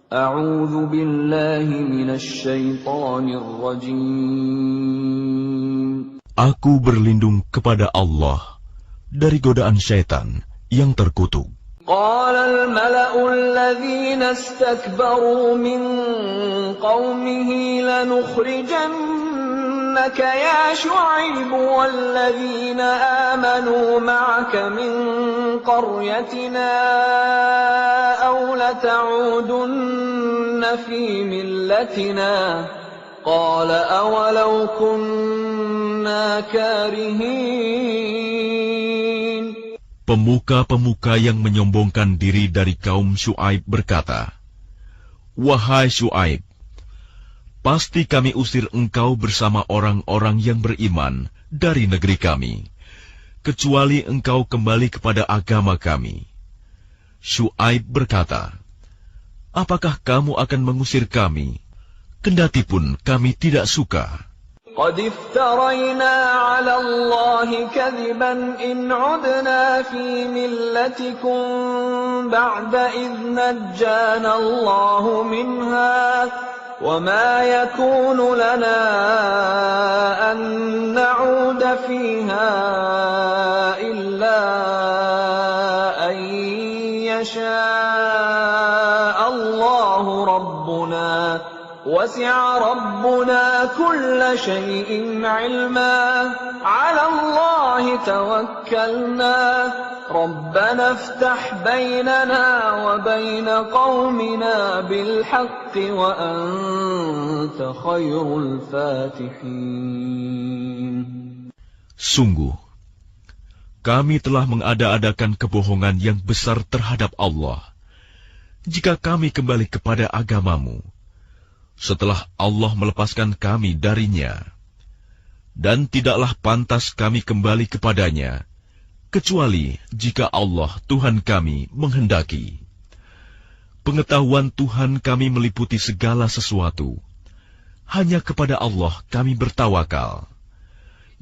A'udzu billahi minasy syaithanir rajim. Aku berlindung kepada Allah dari godaan syaitan yang terkutuk. Qala al-mala'u alladhina istakbaru min qaumihi lanukhrijannaka ya Shu'aib walladhina amanu ma'aka min qaryatina aw lata'udunna fi millatina. Qala awalau kunna karihin. Pemuka-pemuka yang menyombongkan diri dari kaum Syuaib berkata, "Wahai Syuaib, pasti kami usir engkau bersama orang-orang yang beriman dari negeri kami, kecuali engkau kembali kepada agama kami." Syuaib berkata, "Apakah kamu akan mengusir kami, kendatipun kami tidak suka?" قد افترينا على الله كذبا إن عدنا في ملتكم بعد إذ نجانا الله منها وما يكون لنا أن نعود فيها إلا أن يشاء الله ربنا وسع ربنا كل شيء علما على الله توكلنا ربنا افتح بيننا وبين قومنا بالحق وأنت خير الفاتحين. Sungguh, kami telah mengada-adakan kebohongan yang besar terhadap Allah. Jika kami kembali kepada agamamu, setelah Allah melepaskan kami darinya, dan tidaklah pantas kami kembali kepadanya, kecuali jika Allah Tuhan kami menghendaki. Pengetahuan Tuhan kami meliputi segala sesuatu. Hanya kepada Allah kami bertawakal.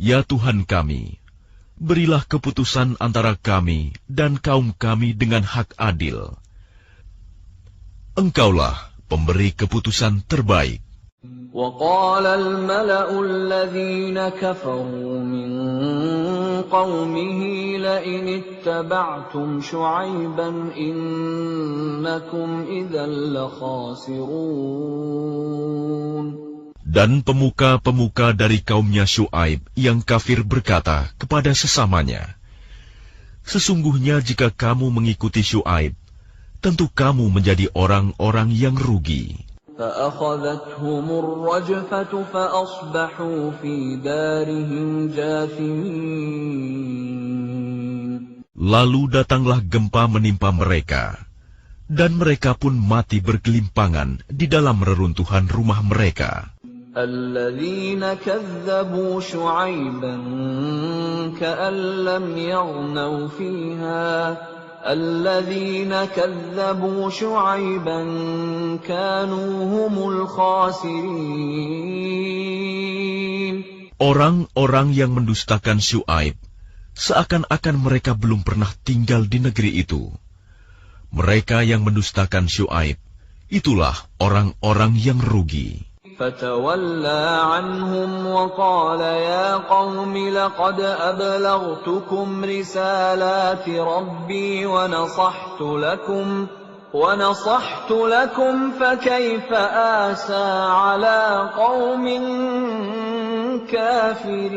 Ya Tuhan kami, berilah keputusan antara kami dan kaum kami dengan hak adil. Engkaulah pemberi keputusan terbaik. وقال الملأ الذين كفروا من قومه لئن اتبعتم شعيبا إنكم إذا لخاسرون. Dan pemuka-pemuka dari kaumnya Syuaib yang kafir berkata kepada sesamanya, "Sesungguhnya jika kamu mengikuti Syuaib, tentu kamu menjadi orang-orang yang rugi." فأخذتهم الرجفة فأصبحوا في دارهم جاثمين. Lalu datanglah gempa menimpa mereka, dan mereka pun mati bergelimpangan di dalam reruntuhan rumah mereka. الذين كذبوا شعيبا كأن لم يغنوا فيها الذين كذبوا شعيبا كانوا هم الخاسرين. Orang-orang yang mendustakan Syuaib, seakan-akan mereka belum pernah tinggal di negeri itu. Mereka yang mendustakan Syuaib, itulah orang-orang yang rugi. فتولى عنهم وقال يا قوم لقد أبلغتكم رسالات ربي ونصحت لكم فكيف آسى على قوم كافرين.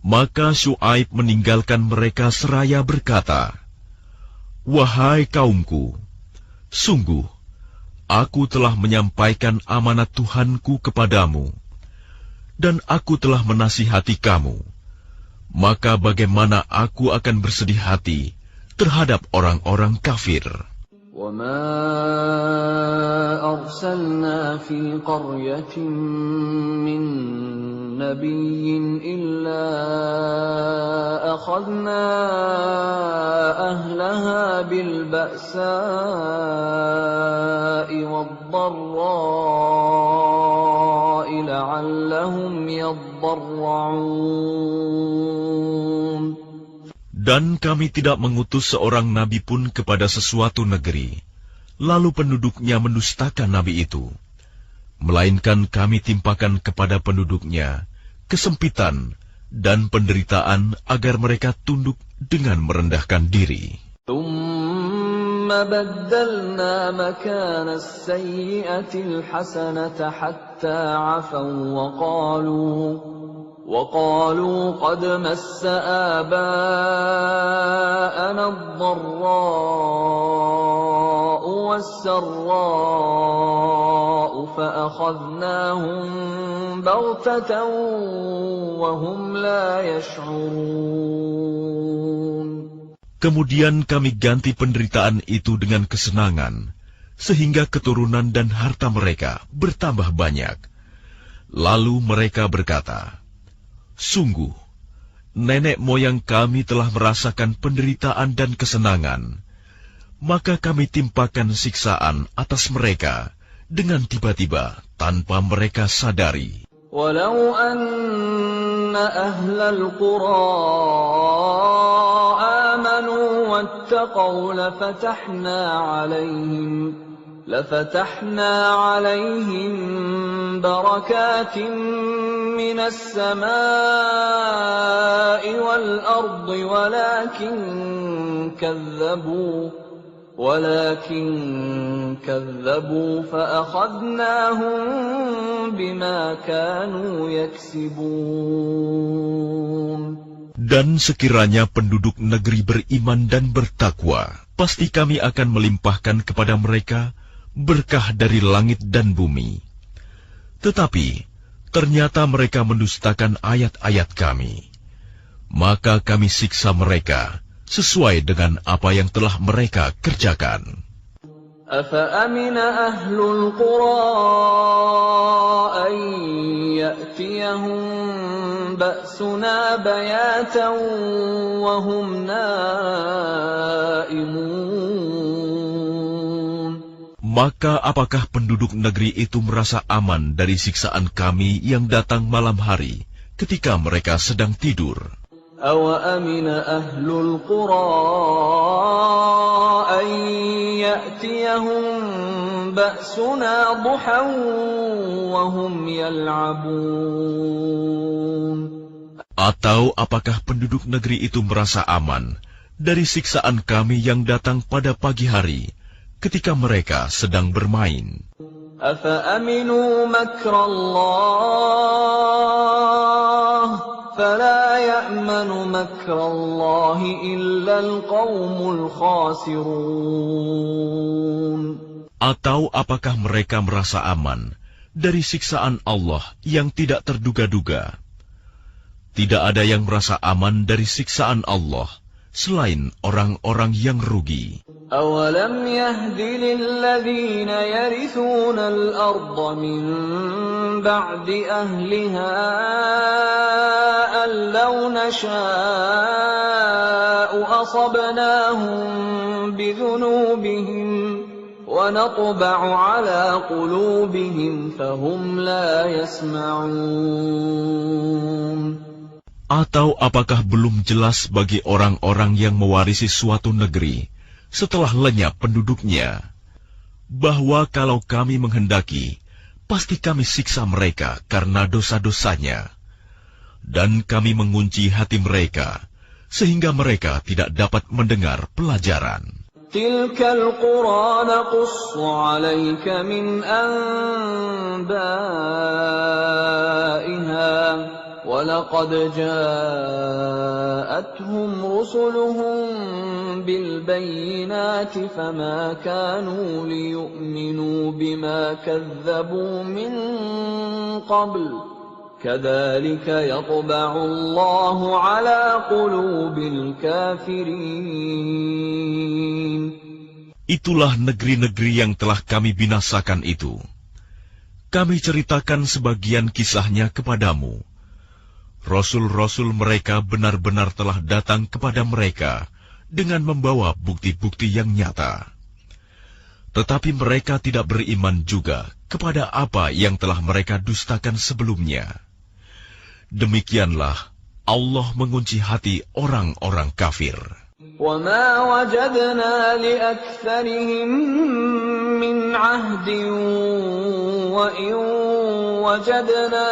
Maka Syuaib meninggalkan mereka seraya berkata, "Wahai kaumku, sungguh aku telah menyampaikan amanat Tuhanku kepadamu, dan aku telah menasihati kamu. Maka bagaimana aku akan bersedih hati terhadap orang-orang kafir?" وَمَا أَرْسَلْنَا فِي قَرْيَةٍ مِّن نَّبِيٍّ إِلَّا أَخَذْنَا أَهْلَهَا بِالْبَأْسَاءِ وَالضَّرَّاءِ لَعَلَّهُمْ يَضَّرَّعُونَ. Dan kami tidak mengutus seorang nabi pun kepada sesuatu negeri, lalu penduduknya mendustakan nabi itu, melainkan kami timpakan kepada penduduknya kesempitan dan penderitaan agar mereka tunduk dengan merendahkan diri. ثم بدلنا مكان السيئة الحسنة حتى عفوا وقالوا قد مس آباءنا الضراء والسراء فأخذناهم بغتة وهم لا يشعرون. Kemudian kami ganti penderitaan itu dengan kesenangan, sehingga keturunan dan harta mereka bertambah banyak. Lalu mereka berkata, "Sungguh, nenek moyang kami telah merasakan penderitaan dan kesenangan, maka kami timpakan siksaan atas mereka dengan tiba-tiba tanpa mereka sadari." Walau anna ahlal qura amanu wattaqaw لفتحنا عليهم بركات من السماء والأرض ولكن كذبوا فأخذناهم بما كانوا يكسبون. Dan sekiranya penduduk negeri beriman dan bertakwa, pasti kami akan melimpahkan kepada mereka berkah dari langit dan bumi. Tetapi ternyata mereka mendustakan ayat-ayat kami. Maka kami siksa mereka sesuai dengan apa yang telah mereka kerjakan. أَفَأَمِنَ أَهْلُ الْقُرَىٰ أَن يَأْتِيَهُم بَأْسُنَا بَيَاتًا وَهُمْ نَائِمُونَ. Maka apakah penduduk negeri itu merasa aman dari siksaan kami yang datang malam hari ketika mereka sedang tidur? أَوَأَمِنَ أَهْلُ الْقُرَىٰ أَن يَأْتِيَهُم بَأْسُنَا ضُحًى وَهُمْ يَلْعَبُونَ. Atau apakah penduduk negeri itu merasa aman dari siksaan kami yang datang pada pagi hari ketika mereka sedang bermain? أَفَأَمِنُوا مَكْرَ اللَّهِ فَلَا يَأْمَنُ مَكْرَ اللَّهِ إِلَّا الْقَوْمُ الْخَاسِرُونَ. Atau apakah mereka merasa aman dari siksaan Allah yang tidak terduga-duga? Tidak ada yang merasa aman dari siksaan Allah selain orang-orang yang rugi. أَوَلَمْ يَهْدِ لِلَّذِينَ يَرِثُونَ الْأَرْضَ مِنْ بَعْدِ أَهْلِهَا أَنْ لَوْ نَشَاءُ أَصَبْنَاهُمْ بِذُنُوبِهِمْ وَنَطْبَعُ عَلَى قُلُوبِهِمْ فَهُمْ لَا يَسْمَعُونَ. Atau apakah belum jelas bagi orang-orang yang mewarisi suatu negeri setelah lenyap penduduknya, bahwa kalau kami menghendaki, pasti kami siksa mereka karena dosa-dosanya, dan kami mengunci hati mereka, sehingga mereka tidak dapat mendengar pelajaran. Tilkal qura naqussu 'alaika min anba'iha وَلَقَدْ جَاءَتْهُمْ رُسُلُهُم بِالْبَيِّنَاتِ فَمَا كَانُوا لِيُؤْمِنُوا بِمَا كَذَّبُوا مِن قَبْلُ كَذَلِكَ يَطْبَعُ اللَّهُ عَلَى قُلُوبِ الْكَافِرِينَ. Itulah negeri-negeri yang telah kami binasakan itu. Kami ceritakan sebagian kisahnya kepadamu. Rasul-rasul mereka benar-benar telah datang kepada mereka dengan membawa bukti-bukti yang nyata. Tetapi mereka tidak beriman juga kepada apa yang telah mereka dustakan sebelumnya. Demikianlah Allah mengunci hati orang-orang kafir. وَمَا وَجَدْنَا لِأَكْثَرِهِم مِّنْ عَهْدٍ وَإِن وَجَدْنَا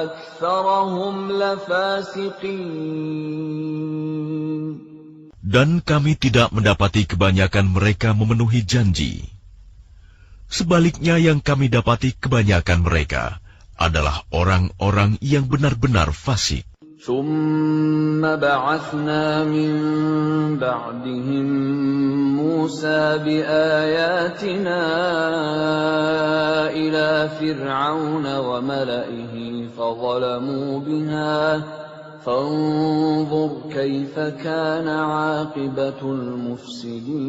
أَكْثَرَهُمْ لَفَاسِقِينَ. Dan kami tidak mendapati kebanyakan mereka memenuhi janji. Sebaliknya yang kami dapati kebanyakan mereka adalah orang-orang yang benar-benar fasik. ثُمَّ بَعَثْنَا مِن بَعْدِهِم مُّوسَىٰ بِآيَاتِنَا إِلَىٰ فِرْعَوْنَ وَمَلَئِهِ فَظَلَمُوا بِهَا فَانظُرْ كَيْفَ كَانَ عَاقِبَةُ الْمُفْسِدِينَ.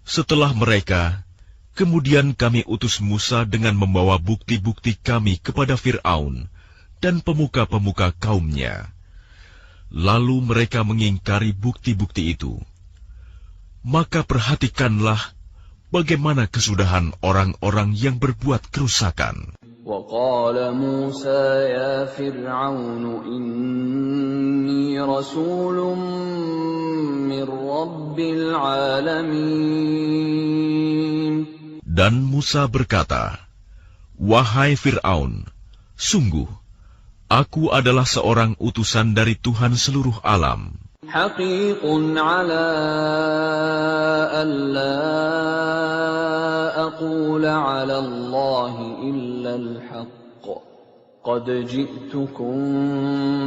Setelah mereka, kemudian kami utus Musa dengan membawa bukti-bukti kami kepada Fir'aun dan pemuka-pemuka kaumnya. Lalu mereka mengingkari bukti-bukti itu. Maka perhatikanlah bagaimana kesudahan orang-orang yang berbuat kerusakan. وَقَالَ مُوسَى يَا فِرْعَوْنُ إِنِّي رَسُولٌ مِّن رَّبِّ الْعَالَمِينَ. Dan Musa berkata, "Wahai Fir'aun, sungguh, aku adalah seorang utusan dari Tuhan seluruh alam. حَقِيقٌ عَلَىٰ أَلَّا أَقُولَ عَلَى اللَّهِ إِلَّا الْحَقَّ قَدْ جِئْتُكُم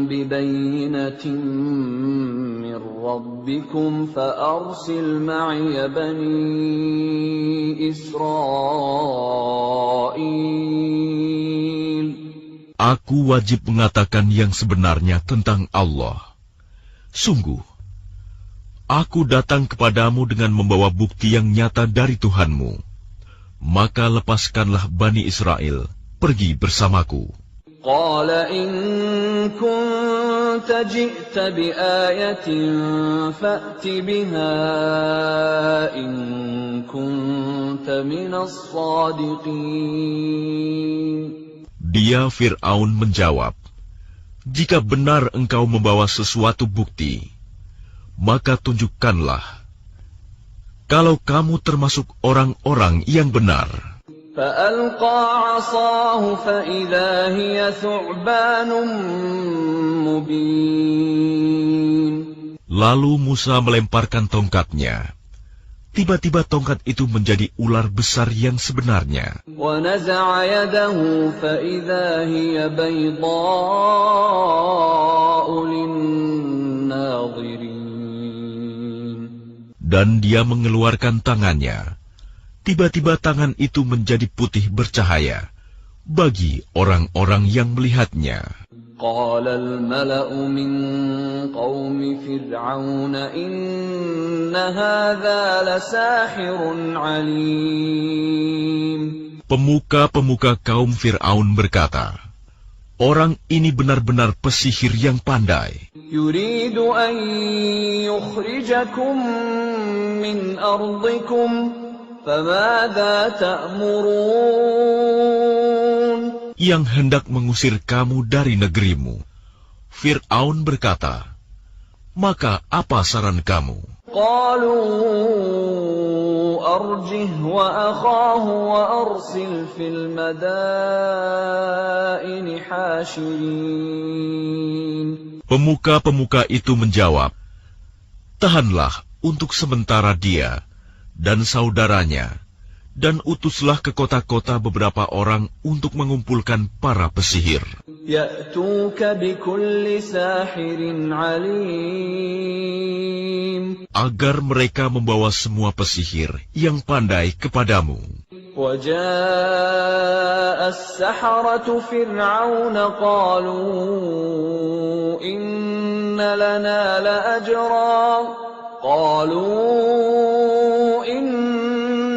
بِبَيِّنَةٍ مِّن رَّبِّكُمْ فَأَرْسِلْ مَعِيَ بَنِي إِسْرَائِيلَ. Aku wajib mengatakan yang sebenarnya tentang Allah. Sungguh, aku datang kepadamu dengan membawa bukti yang nyata dari Tuhanmu. Maka lepaskanlah Bani Israel, pergi bersamaku." قَالَ إِن كُنتَ جِئْتَ بِآيَةٍ فَأْتِ بِهَا إِن كُنتَ مِنَ الصَّادِقِينَ. Dia Fir'aun menjawab, "Jika benar engkau membawa sesuatu bukti, maka tunjukkanlah. Kalau kamu termasuk orang-orang yang benar." فَأَلْقَىٰ عَصَاهُ فَإِذَا هِيَ ثُعْبَانٌ مُّبِينٌ. Lalu Musa melemparkan tongkatnya. Tiba-tiba tongkat itu menjadi ular besar yang sebenarnya. وَنَزَعَ يَدَهُ فَإِذَا هِيَ بَيْضَاءُ لِلنَّاظِرِينَ. Dan dia mengeluarkan tangannya. Tiba-tiba tangan itu menjadi putih bercahaya bagi orang-orang yang melihatnya. قال الملأ من قوم فرعون إن هذا لساحر عليم. Pemuka-pemuka kaum Fir'aun berkata, "Orang ini benar-benar pesihir yang pandai. يريد أن يخرجكم من أرضكم فماذا تأمرون." Yang hendak mengusir kamu dari negerimu. Fir'aun berkata, "Maka apa saran kamu?" قالوا أرجه وأخاه وأرسل في المدائن حاشرين. Pemuka-pemuka itu menjawab, "Tahanlah untuk sementara dia dan saudaranya, dan utuslah ke kota-kota beberapa orang untuk mengumpulkan para pesihir. يأتوك بكل ساحر عليم. Agar mereka membawa semua pesihir yang pandai kepadamu." وجاء السحرة فرعون قالوا إن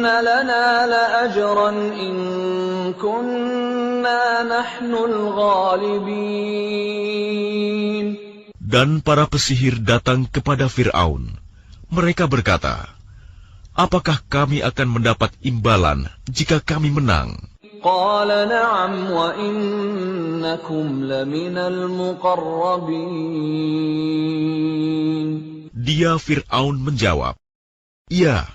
لنا لأجرا إن كنا نحن الغالبين. Dan para pesihir datang kepada Fir'aun. Mereka berkata, "Apakah kami akan mendapat imbalan jika kami menang?" قال نعم وإنكم لمن المقربين. Dia Fir'aun menjawab, "Ya,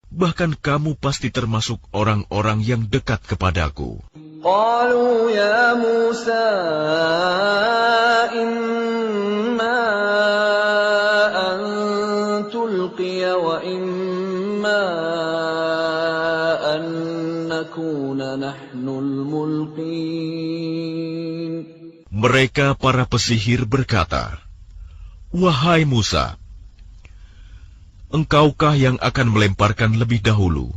bahkan kamu pasti termasuk orang-orang yang dekat kepadaku." قالوا يا موسى إما أن تلقي وإما أن نكون نحن الملقين. Mereka para pesihir berkata, "Wahai Musa, engkaukah yang akan melemparkan lebih dahulu,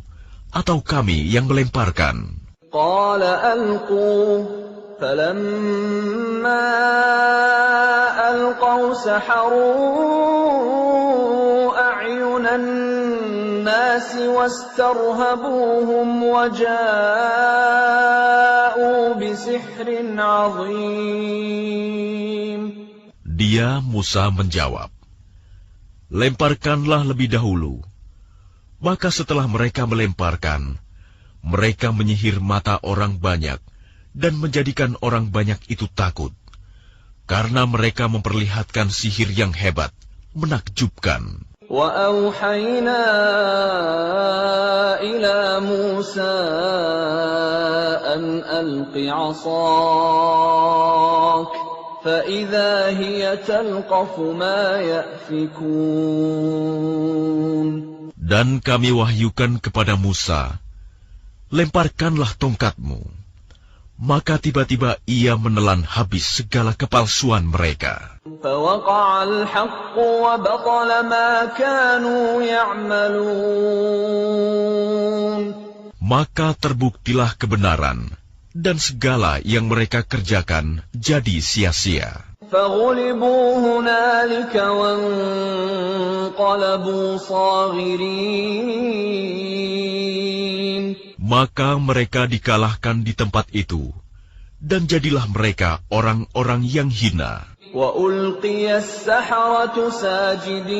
atau kami yang melemparkan?" قال ألقوا فلما ألقوا سحروا أعين الناس واسترهبوهم وجاءوا بسحر عظيم. Dia Musa menjawab, "Lemparkanlah lebih dahulu." Maka setelah mereka melemparkan, mereka menyihir mata orang banyak dan menjadikan orang banyak itu takut, karena mereka memperlihatkan sihir yang hebat, menakjubkan. وَأَوْحَيْنَا إِلَى مُوسَى أَنْ أَلْقِ عَصَاكَ فَإِذَا هِيَ تَلْقَفُ مَا يَأْفِكُونَ. Dan kami wahyukan kepada Musa, "Lemparkanlah tongkatmu." Maka tiba-tiba ia menelan habis segala kepalsuan mereka. فَوَقَعَ الْحَقُّ وَبَطَلَ مَا كَانُوا يَعْمَلُونَ. Maka terbuktilah kebenaran, dan segala yang mereka kerjakan jadi sia-sia. فَغُلِبُوا هُنَالِكَ وَانقَلَبُوا صَاغِرِينَ. Maka mereka dikalahkan di tempat itu, dan jadilah mereka orang-orang yang hina. وَأُلْقِيَ السَّحَرَةُ سَاجِدِينَ.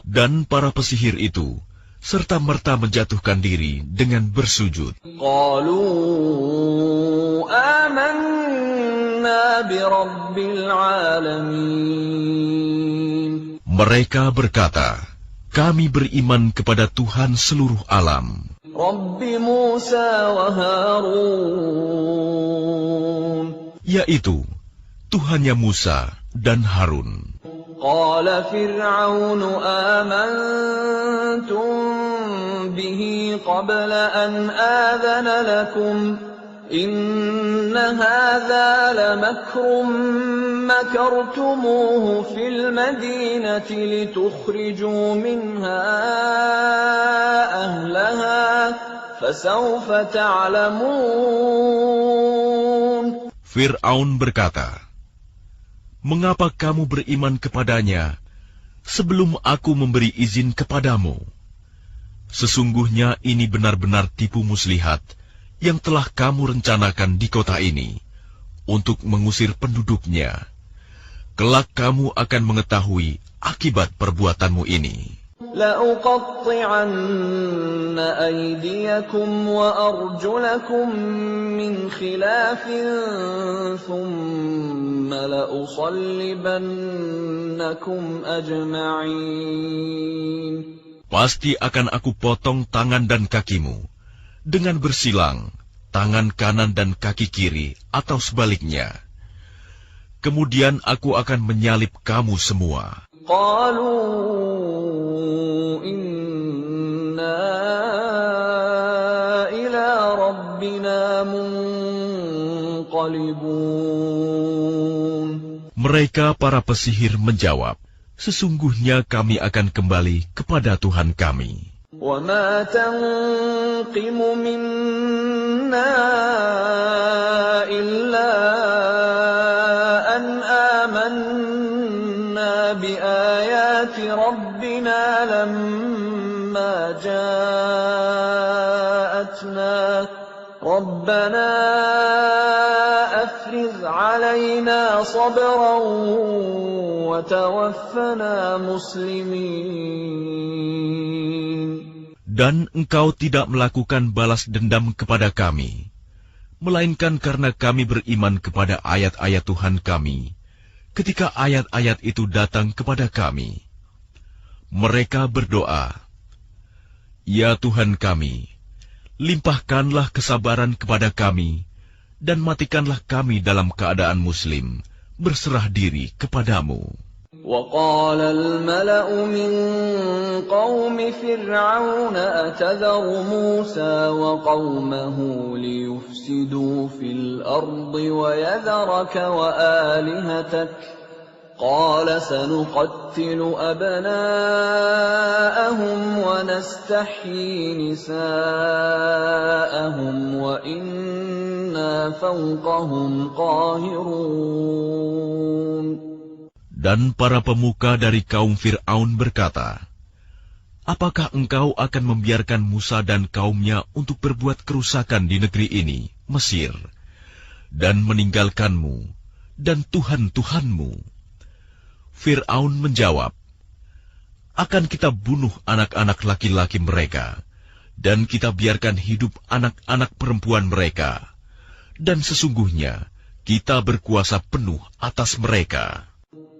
Dan para pesihir itu serta-merta menjatuhkan diri dengan bersujud. قَالُوا آمَنَّا بِرَبِّ الْعَالَمِينَ. Mereka berkata, "Kami beriman kepada Tuhan seluruh alam, رَبِّ مُوسَى وَهَارُونَ. yaitu Tuhannya Musa dan Harun." قال فرعون آمنتم به قبل أن آذن لكم إن هذا لمكر مكرتموه في المدينة لتخرجوا منها أهلها فسوف تعلمون. Fir'aun berkata, "Mengapa kamu beriman kepadanya sebelum aku memberi izin kepadamu? Sesungguhnya ini benar-benar tipu muslihat yang telah kamu rencanakan di kota ini untuk mengusir penduduknya. Kelak kamu akan mengetahui akibat perbuatanmu ini." لأقطعن أيديكم وأرجلكم من خلاف ثم لأصلبنكم أجمعين. Pasti akan aku potong tangan dan kakimu dengan bersilang, tangan kanan dan kaki kiri atau sebaliknya. Kemudian aku akan menyalib kamu semua. قالوا إنا إلى ربنا منقلبون. Mereka para pesihir menjawab, "Sesungguhnya kami akan kembali kepada Tuhan kami." وما تنقم منا إلا أن آمنا بآيات ربنا لما جاءتنا ربنا أفرغ علينا صبرا وتوفنا مسلمين. Dan engkau tidak melakukan balas dendam kepada kami, melainkan karena kami beriman kepada ayat-ayat Tuhan kami, ketika ayat-ayat itu datang kepada kami. Mereka berdoa, "Ya Tuhan kami, limpahkanlah kesabaran kepada kami, dan matikanlah kami dalam keadaan muslim, berserah diri kepadamu." وقال الملأ من قوم فرعون أتذر موسى وقومه ليفسدوا في الأرض ويذرك وآلهتك قال سنقتل أبناءهم ونستحيي نساءهم وإنا فوقهم قاهرون. Dan para pemuka dari kaum Fir'aun berkata, "Apakah engkau akan membiarkan Musa dan kaumnya untuk berbuat kerusakan di negeri ini, Mesir, dan meninggalkanmu dan Tuhan-Tuhanmu?" Fir'aun menjawab, "Akan kita bunuh anak-anak laki-laki mereka, dan kita biarkan hidup anak-anak perempuan mereka, dan sesungguhnya kita berkuasa penuh atas mereka."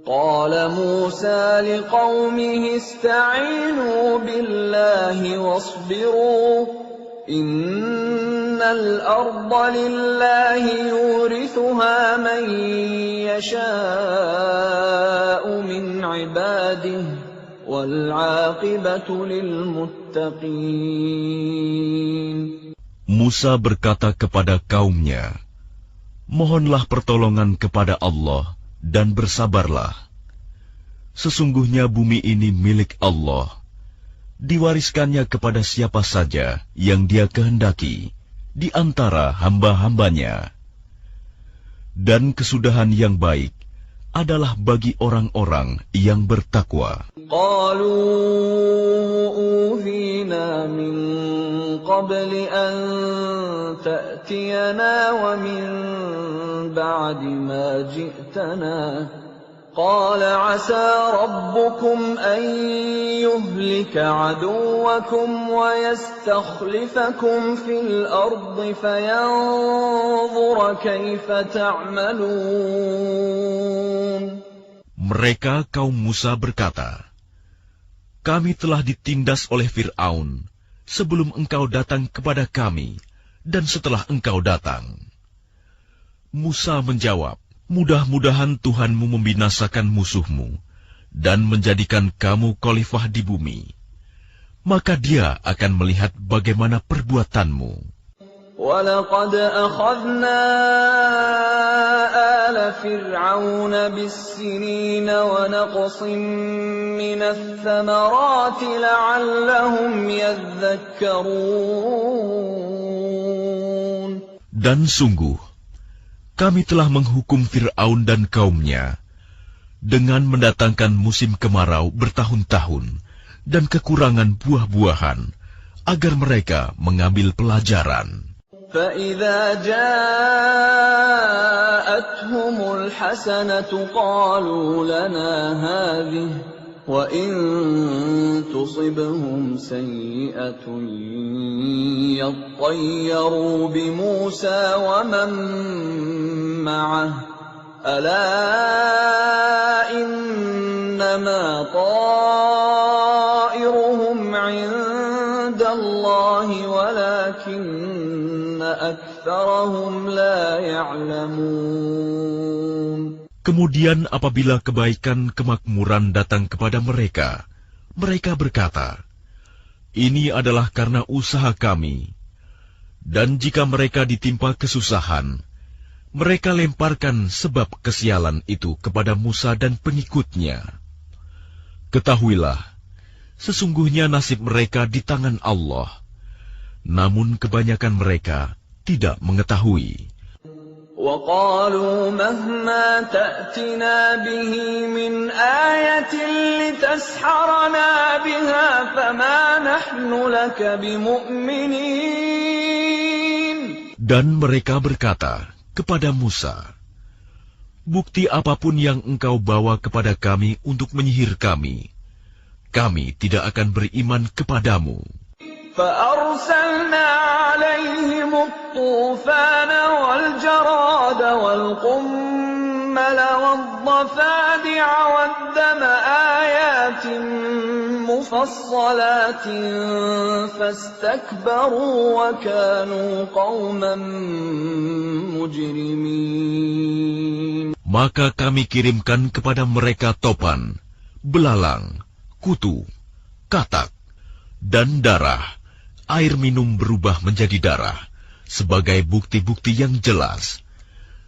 قال موسى لقومه استعينوا بالله واصبروا إن الأرض لله يورثها من يشاء من عباده والعاقبة للمتقين. Musa berkata kepada kaumnya, "Mohonlah pertolongan kepada Allah dan bersabarlah. Sesungguhnya bumi ini milik Allah, diwariskannya kepada siapa saja yang Dia kehendaki di antara hamba-hambanya. Dan kesudahan yang baik adalah bagi orang-orang yang bertakwa." قالوا أوذينا من قبل أن تأتينا ومن بعد ما جئتنا قال عسى ربكم أن يهلك عدوكم ويستخلفكم في الأرض فينظر كيف تعملون. Mereka kaum Musa berkata, "Kami telah ditindas oleh Fir'aun sebelum engkau datang kepada kami dan setelah engkau datang." Musa menjawab, "Mudah-mudahan Tuhanmu membinasakan musuhmu dan menjadikan kamu khalifah di bumi. Maka Dia akan melihat bagaimana perbuatanmu." وَلَقَدْ أَخَذْنَا آلَ فِرْعَوْنَ بِالسِّنِينَ وَنَقْصٍ مِّنَ الثَّمَرَاتِ لَعَلَّهُمْ يَذَّكَّرُونَ. Dan sungguh, kami telah menghukum Fir'aun dan kaumnya dengan mendatangkan musim kemarau bertahun-tahun dan kekurangan buah-buahan, agar mereka mengambil pelajaran. فَإِذَا جَاءَتْهُمُ الْحَسَنَةُ قَالُوا لَنَا هَٰذِهِ وَإِن تُصِبْهُمْ سَيِّئَةٌ يَطَّيَّرُوا بِمُوسَىٰ وَمَن مَّعَهُ أَلَا إِنَّمَا طَائِرُهُمْ عِندَ اللَّهِ وَلَٰكِنَّ أَكْثَرَهُمْ لَا يَعْلَمُونَ. Kemudian apabila kebaikan kemakmuran datang kepada mereka, mereka berkata, "Ini adalah karena usaha kami." Dan jika mereka ditimpa kesusahan, mereka lemparkan sebab kesialan itu kepada Musa dan pengikutnya. Ketahuilah, sesungguhnya nasib mereka di tangan Allah, namun kebanyakan mereka tidak mengetahui. وَقَالُوا مَهْمَا تَأْتِنَا بِهِ مِنْ آيَةٍ لِتَسْحَرَنَا بِهَا فَمَا نَحْنُ لَكَ بِمُؤْمِنِينَ. Dan mereka berkata kepada Musa, "Bukti apapun yang engkau bawa kepada kami untuk menyihir kami, kami tidak akan beriman kepadamu." فأرسلنا عليهم الطوفان والجراد والقمل والضفادع والدم آيات مفصلات فاستكبروا وكانوا قوما مجرمين. Maka kami kirimkan kepada mereka topan, belalang, kutu, katak, dan darah. Air minum berubah menjadi darah, sebagai bukti-bukti yang jelas.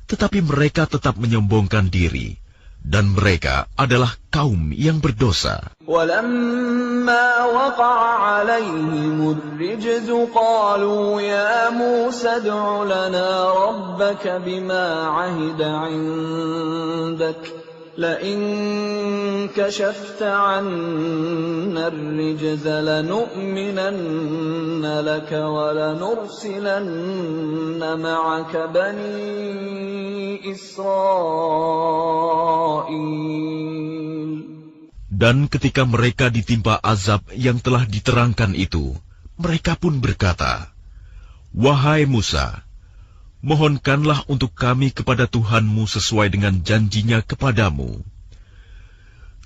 Tetapi mereka tetap menyombongkan diri, dan mereka adalah kaum yang berdosa. وَلَمَّا وَقَعَ عَلَيْهِمُ الرِّجْزُ قَالُوا يَا مُوسَى ادْعُ لَنَا رَبَّكَ بِمَا عَهِدَ عِندَكَ لئن كشفت عنا الرجز لنؤمنن لك ولنرسلن معك بني إسرائيل. Dan ketika mereka ditimpa azab yang telah diterangkan itu, mereka pun berkata, "Wahai Musa, mohonkanlah untuk kami kepada Tuhanmu sesuai dengan janjinya kepadamu.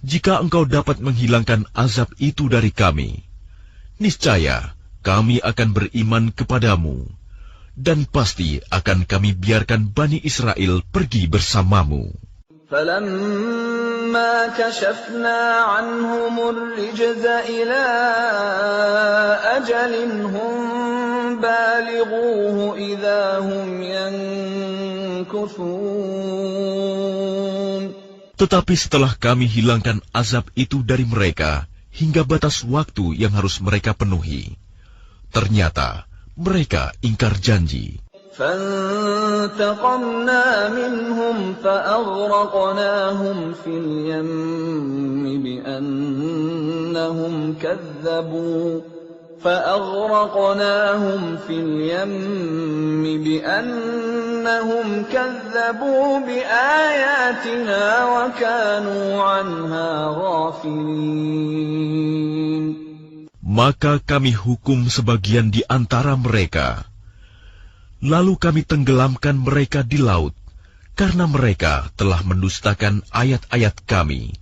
Jika engkau dapat menghilangkan azab itu dari kami, niscaya kami akan beriman kepadamu, dan pasti akan kami biarkan Bani Israel pergi bersamamu." فَلَمَّا كَشَفْنَا عَنْهُمُ الرِّجْزَ إِلَىٰ أَجَلٍ هُمْ بَالِغُوهُ إِذَا هُمْ يَنكُثُونَ. Tetapi setelah kami hilangkan azab itu dari mereka hingga batas waktu yang harus mereka penuhi, ternyata mereka ingkar janji. فَانْتَقَمْنَا مِنْهُمْ فَأَغْرَقْنَاهُمْ فِي الْيَمِّ بِأَنَّهُمْ كَذَّبُوا بِآيَاتِنَا وَكَانُوا عَنْهَا غَافِلِينَ. Maka kami hukum sebagian di antara mereka. Lalu kami tenggelamkan mereka di laut, karena mereka telah mendustakan ayat-ayat kami,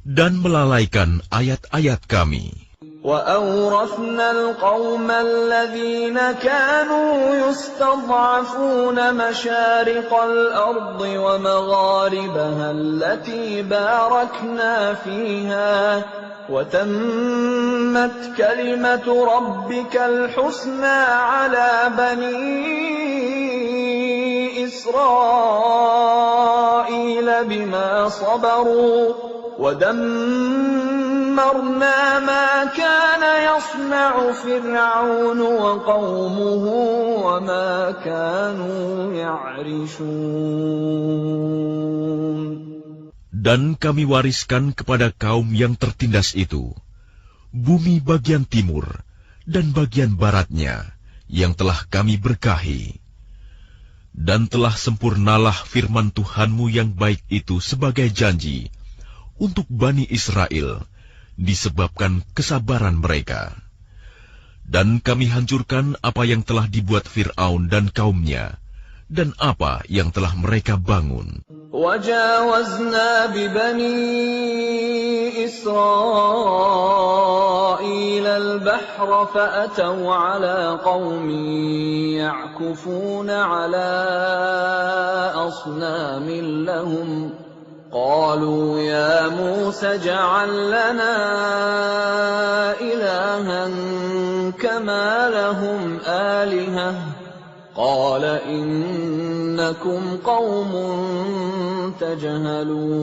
dan melalaikan ayat-ayat kami. وَأَوْرَثْنَا الْقَوْمَ الَّذِينَ كَانُوا يُسْتَضْعَفُونَ مَشَارِقَ الْأَرْضِ وَمَغَارِبَهَا الَّتِي بَارَكْنَا فِيهَا وَتَمَّتْ كَلِمَةُ رَبِّكَ الْحُسْنَى عَلَى بَنِي إِسْرَائِيلَ بِمَا صَبَرُوا وَدَمَّرْنَا مَا كَانَ يَصْنَعُ فِرْعَوْنُ وَقَوْمُهُ وَمَا كَانُوا يَعْرِشُونَ. Dan kami wariskan kepada kaum yang tertindas itu bumi bagian timur dan bagian baratnya yang telah kami berkahi. Dan telah sempurnalah firman Tuhanmu yang baik itu sebagai janji untuk Bani Israel disebabkan kesabaran mereka. Dan kami hancurkan apa yang telah dibuat Fir'aun dan kaumnya, dan apa yang telah mereka bangun. وَجَاوَزْنَا بِبَنِي إِسْرَائِيلَ الْبَحْرَ فَأَتَوْا عَلَى قَوْمٍ يَعْكُفُونَ عَلَى أَصْنَامٍ لَهُمْ قَالُوا يَا مُوسَى اجْعَل لَّنَا إِلَٰهًا كَمَا لَهُمْ آلِهَةٌ قَالَ إِنَّكُمْ قَوْمٌ تَجْهَلُونَ.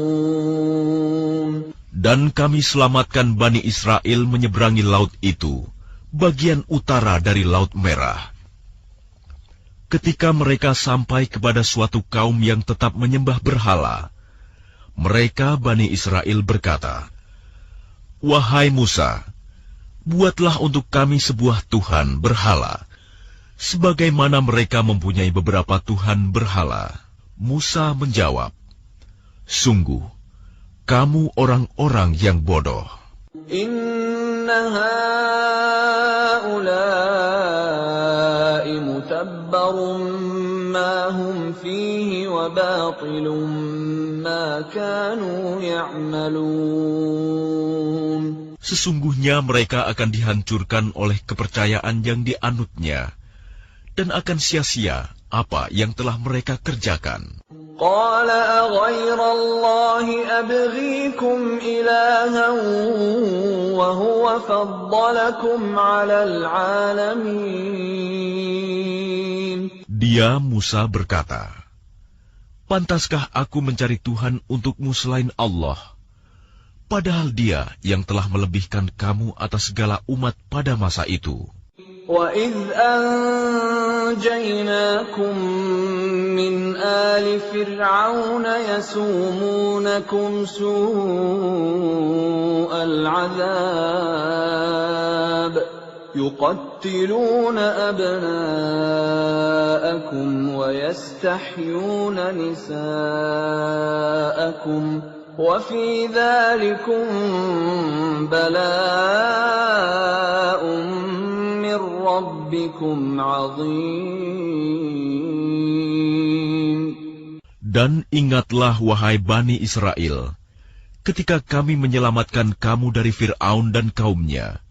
Dan kami selamatkan Bani Israel menyeberangi laut itu, bagian utara dari Laut Merah. Ketika mereka sampai kepada suatu kaum yang tetap menyembah berhala, mereka Bani Israel berkata, "Wahai Musa, buatlah untuk kami sebuah Tuhan berhala, sebagaimana mereka mempunyai beberapa Tuhan berhala." Musa menjawab, "Sungguh, kamu orang-orang yang bodoh. Inna ha'ulai هؤلاء متبر ما هم فيه وباطل ما كانوا يعملون. Sesungguhnya mereka akan dihancurkan oleh kepercayaan yang dianutnya, dan akan sia-sia apa yang telah mereka kerjakan. قال أغير الله أبغيكم إلها وهو فضلكم على العالمين. Dia Musa berkata, "Pantaskah aku mencari Tuhan untukmu selain Allah? Padahal Dia yang telah melebihkan kamu atas segala umat pada masa itu." وَإِذْ أَنْجَيْنَاكُمْ مِنْ آلِ فِرْعَوْنَ يَسُومُونَكُمْ سُوءَ الْعَذَابِ يُقَتِّلُونَ أَبْنَاءَكُمْ وَيَسْتَحْيُونَ نِسَاءَكُمْ وَفِي ذَلِكُمْ بَلَاءٌ مِّن رَّبِّكُمْ عَظِيمٌ. Dan ingatlah wahai Bani Israel, ketika kami menyelamatkan kamu dari Fir'aun dan kaumnya,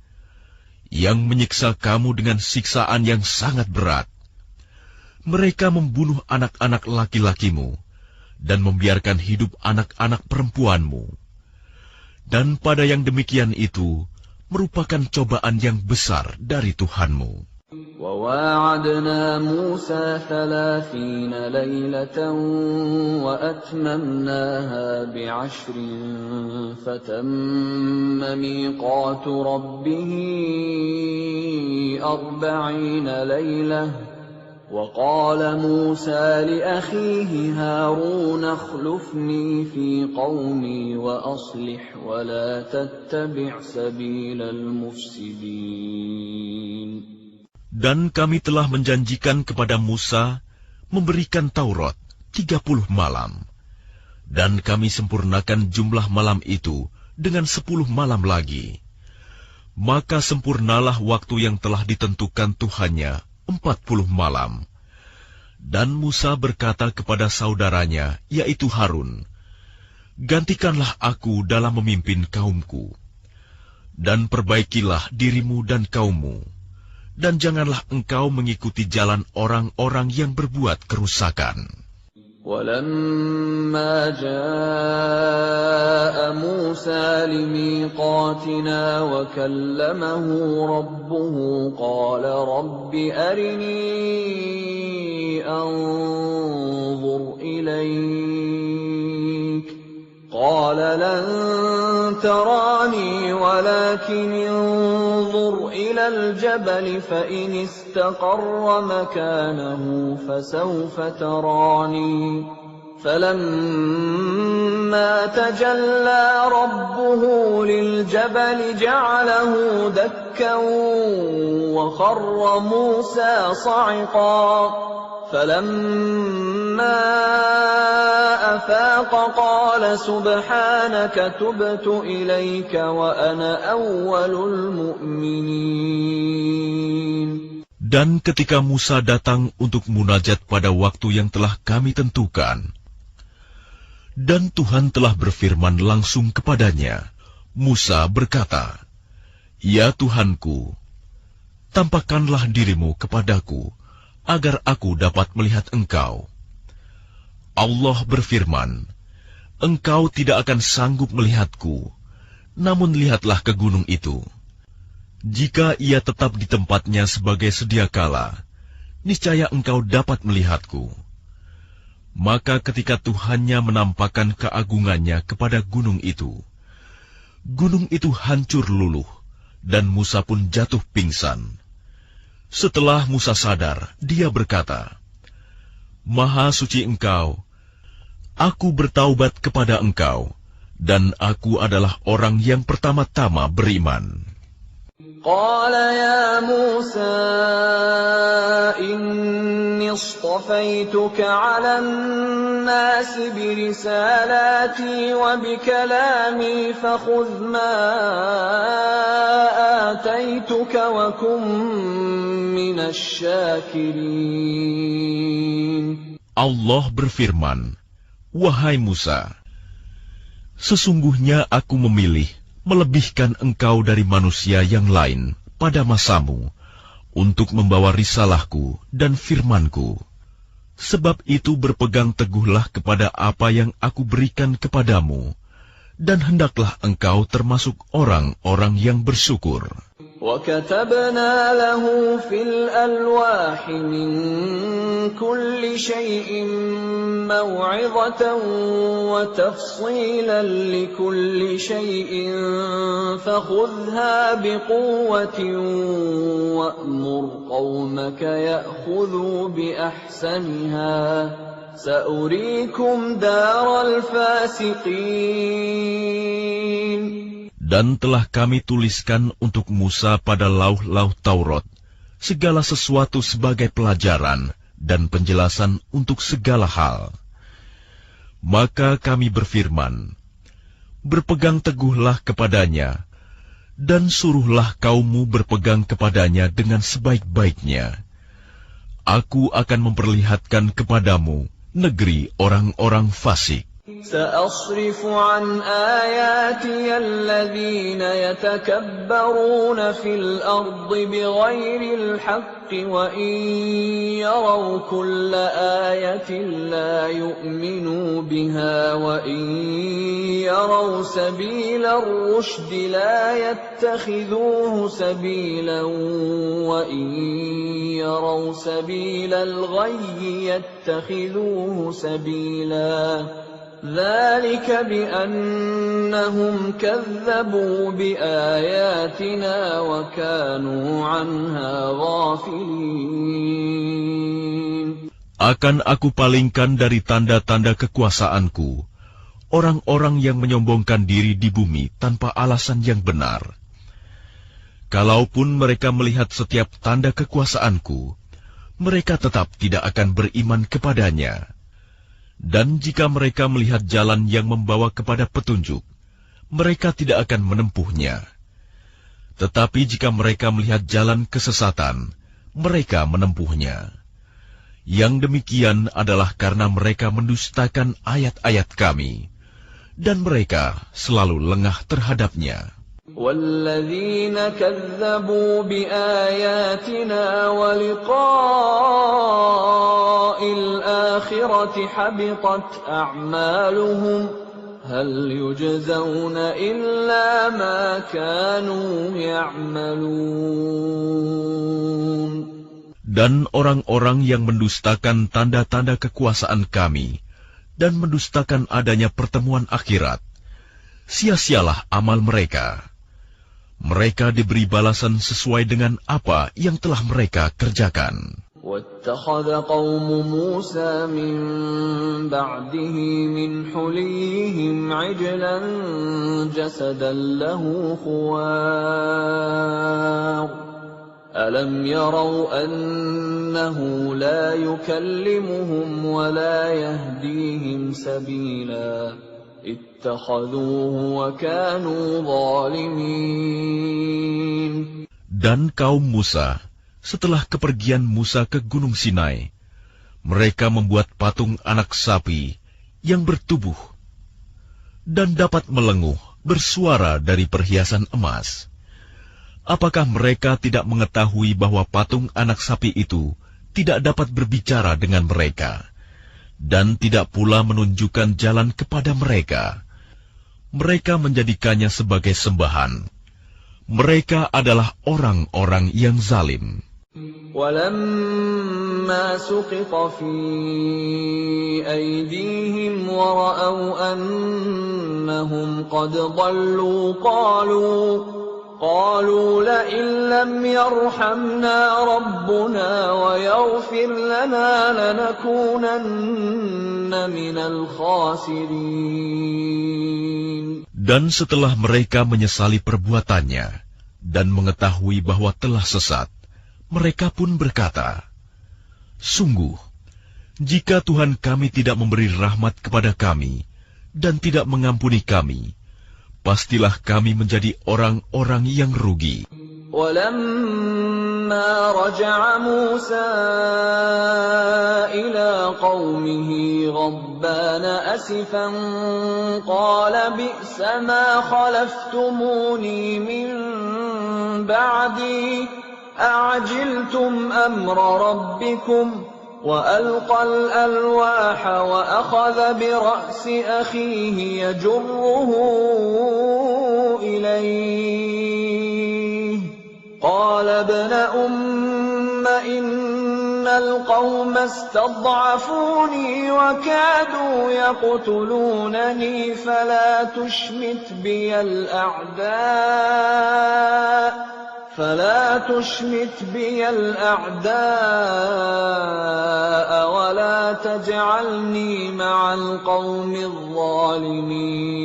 yang menyiksa kamu dengan siksaan yang sangat berat. Mereka membunuh anak-anak laki-lakimu dan membiarkan hidup anak-anak perempuanmu. Dan pada yang demikian itu merupakan cobaan yang besar dari Tuhanmu. وَوَاعَدْنَا مُوسَى 30 لَيْلَةً وَأَتْمَمْنَاهَا بِعَشْرٍ فَتَمَّ مِيقَاتُ رَبِّهِ 40 لَيْلَةً وَقَالَ مُوسَى لِأَخِيهِ هَارُونَ اخْلُفْنِي فِي قَوْمِي وَأَصْلِحْ وَلَا تَتَّبِعْ سَبِيلَ الْمُفْسِدِينَ. Dan kami telah menjanjikan kepada Musa memberikan Taurat 30 malam. Dan kami sempurnakan jumlah malam itu dengan 10 malam lagi. Maka sempurnalah waktu yang telah ditentukan Tuhannya 40 malam. Dan Musa berkata kepada saudaranya, yaitu Harun, "Gantikanlah aku dalam memimpin kaumku. Dan perbaikilah dirimu dan kaummu. Dan janganlah engkau mengikuti jalan orang-orang yang berbuat kerusakan." وَلَمَّا جَاءَ مُوسَى لِمِيقَاتِنَا وَكَلَّمَهُ رَبُّهُ قَالَ رَبِّ أَرِنِي أَنظُرْ إِلَيْكَ قَالَ لَن تَرَانِي وَلَكِنِ انظُرْ إِلَى الْجَبَلِ فَإِنِ اسْتَقَرَّ مَكَانَهُ فَسَوْفَ تَرَانِي فَلَمَّا تَجَلَّى رَبُّهُ لِلْجَبَلِ جَعَلَهُ دَكًّا وَخَرَّ مُوسَى صَعِقًا فَلَمَّا أَفَاقَ قَالَ سُبْحَانَكَ تُبْتُ إِلَيْكَ وَأَنَا أَوَّلُ الْمُؤْمِنِينَ. Dan ketika Musa datang untuk munajat pada waktu yang telah kami tentukan, dan Tuhan telah berfirman langsung kepadanya, Musa berkata, "Ya Tuhanku, tampakkanlah dirimu kepadaku, agar aku dapat melihat engkau." Allah berfirman, "Engkau tidak akan sanggup melihatku, namun lihatlah ke gunung itu. Jika ia tetap di tempatnya sebagai sedia kala, niscaya engkau dapat melihatku." Maka ketika Tuhannya menampakkan keagungannya kepada gunung itu hancur luluh, dan Musa pun jatuh pingsan. Setelah Musa sadar, dia berkata, "Maha suci Engkau, aku bertaubat kepada Engkau, dan aku adalah orang yang pertama-tama beriman." قال يا موسى إني اصطفيتك على الناس برسالاتي وبكلامي فخذ ما آتيتك وكن من الشاكرين. Allah berfirman, "Wahai Musa, sesungguhnya aku memilih melebihkan engkau dari manusia yang lain pada masamu untuk membawa risalahku dan firmanku. Sebab itu berpegang teguhlah kepada apa yang aku berikan kepadamu, dan hendaklah engkau termasuk orang-orang yang bersyukur." وَكَتَبْنَا لَهُ فِي الْأَلْوَاحِ مِنْ كُلِّ شَيْءٍ مَوْعِظَةً وَتَفْصِيلًا لِكُلِّ شَيْءٍ فَخُذْهَا بِقُوَّةٍ وَأْمُرْ قَوْمَكَ يَأْخُذُوا بِأَحْسَنِهَا سَأُرِيكُمْ دَارَ الْفَاسِقِينَ. Dan telah kami tuliskan untuk Musa pada lauh-lauh Taurat segala sesuatu sebagai pelajaran dan penjelasan untuk segala hal. Maka kami berfirman, berpegang teguhlah kepadanya, dan suruhlah kaummu berpegang kepadanya dengan sebaik-baiknya. Aku akan memperlihatkan kepadamu negeri orang-orang fasik. سأصرف عن آياتي الذين يتكبرون في الأرض بغير الحق وإن يروا كل آية لا يؤمنوا بها وإن يروا سبيل الرشد لا يتخذوه سبيلا وإن يروا سبيل الغي يتخذوه سبيلا ذلك بأنهم كذبوا بآياتنا وكانوا عنها غافلين. Akan aku palingkan dari tanda-tanda kekuasaanku orang-orang yang menyombongkan diri di bumi tanpa alasan yang benar. Kalaupun mereka melihat setiap tanda kekuasaanku, mereka tetap tidak akan beriman kepadanya. Dan jika mereka melihat jalan yang membawa kepada petunjuk, mereka tidak akan menempuhnya. Tetapi jika mereka melihat jalan kesesatan, mereka menempuhnya. Yang demikian adalah karena mereka mendustakan ayat-ayat kami, dan mereka selalu lengah terhadapnya. وَالَّذِينَ كَذَّبُوا بِآيَاتِنَا وَلِقَاءِ الْآخِرَةِ حَبِطَتْ أَعْمَالُهُمْ هَلْ يُجْزَوْنَ إِلَّا مَا كَانُوا يَعْمَلُونَ. Dan orang-orang yang mendustakan tanda-tanda kekuasaan kami dan mendustakan adanya pertemuan akhirat, sia-sialah amal mereka. Mereka diberi balasan sesuai dengan apa yang telah mereka kerjakan. وَاتَّخَذَ قَوْمُ مُوسَى مِن بَعْدِهِ مِنْ حُلِيِّهِمْ عِجْلًا جَسَدًا لَهُ خُوَارٌ أَلَمْ يَرَوْا أَنَّهُ لَا يُكَلِّمُهُمْ وَلَا يَهْدِيهِمْ سَبِيلًا اتخذوه وكانوا ظالمين. Dan kaum Musa, setelah kepergian Musa ke Gunung Sinai, mereka membuat patung anak sapi yang bertubuh dan dapat melenguh bersuara dari perhiasan emas. Apakah mereka tidak mengetahui bahwa patung anak sapi itu tidak dapat berbicara dengan mereka, dan tidak pula menunjukkan jalan kepada mereka? Mereka menjadikannya sebagai sembahan. Mereka adalah orang-orang yang zalim. وَلَمَّا سُقِطَ فِي أَيْدِيهِمْ وَرَأَوْا أَنَّهُمْ قَدْ ضَلُّوا قالوا لئن لم يرحمنا ربنا ويغفر لنا لنكونن من الخاسرين. Dan setelah mereka menyesali perbuatannya dan mengetahui bahwa telah sesat, mereka pun berkata, "Sungguh, jika Tuhan kami tidak memberi rahmat kepada kami dan tidak mengampuni kami, pastilah kami menjadi orang-orang yang rugi." ولما رجع موسى إلى قومه غضبان أسفا قال بئس ما خلفتموني من بعدي أعجلتم أمر ربكم وألقى الألواح وأخذ برأس أخيه يجره إليه قال ابن أم إن القوم استضعفوني وكادوا يقتلونني فلا تشمت بي الأعداء ولا تجعلني مع القوم الظالمين.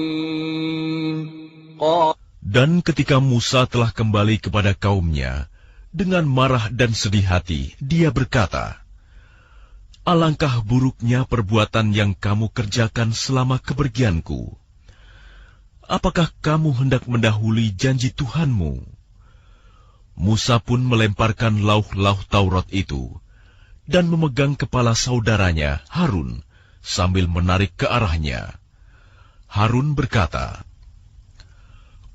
Dan ketika Musa telah kembali kepada kaumnya, dengan marah dan sedih hati, dia berkata, "Alangkah buruknya perbuatan yang kamu kerjakan selama kepergianku. Apakah kamu hendak mendahului janji Tuhanmu?" Musa pun melemparkan lauh-lauh Taurat itu, dan memegang kepala saudaranya, Harun, sambil menarik ke arahnya. Harun berkata,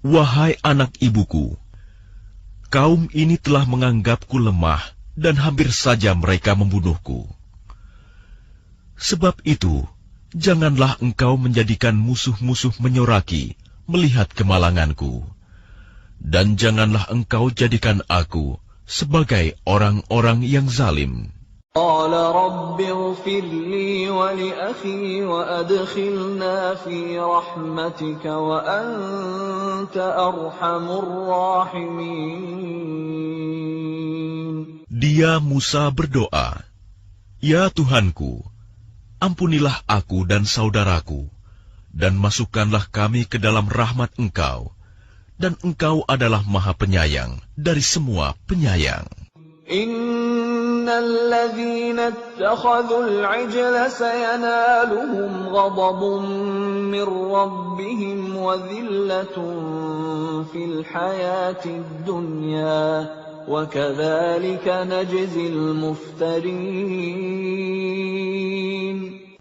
"Wahai anak ibuku, kaum ini telah menganggapku lemah dan hampir saja mereka membunuhku. Sebab itu, janganlah engkau menjadikan musuh-musuh menyoraki melihat kemalanganku, dan janganlah engkau jadikan aku sebagai orang-orang yang zalim." قال رب اغفر لي ولأخي وأدخلنا في رحمتك وأنت أرحم الراحمين. Dia Musa berdoa, "Ya Tuhanku, ampunilah aku dan saudaraku, dan masukkanlah kami ke dalam rahmat Engkau, dan Engkau adalah Maha Penyayang dari semua penyayang." إن الذين اتخذوا العجل سينالهم غضب من ربهم وذلة في الحياة الدنيا وكذلك نجزي المفترين.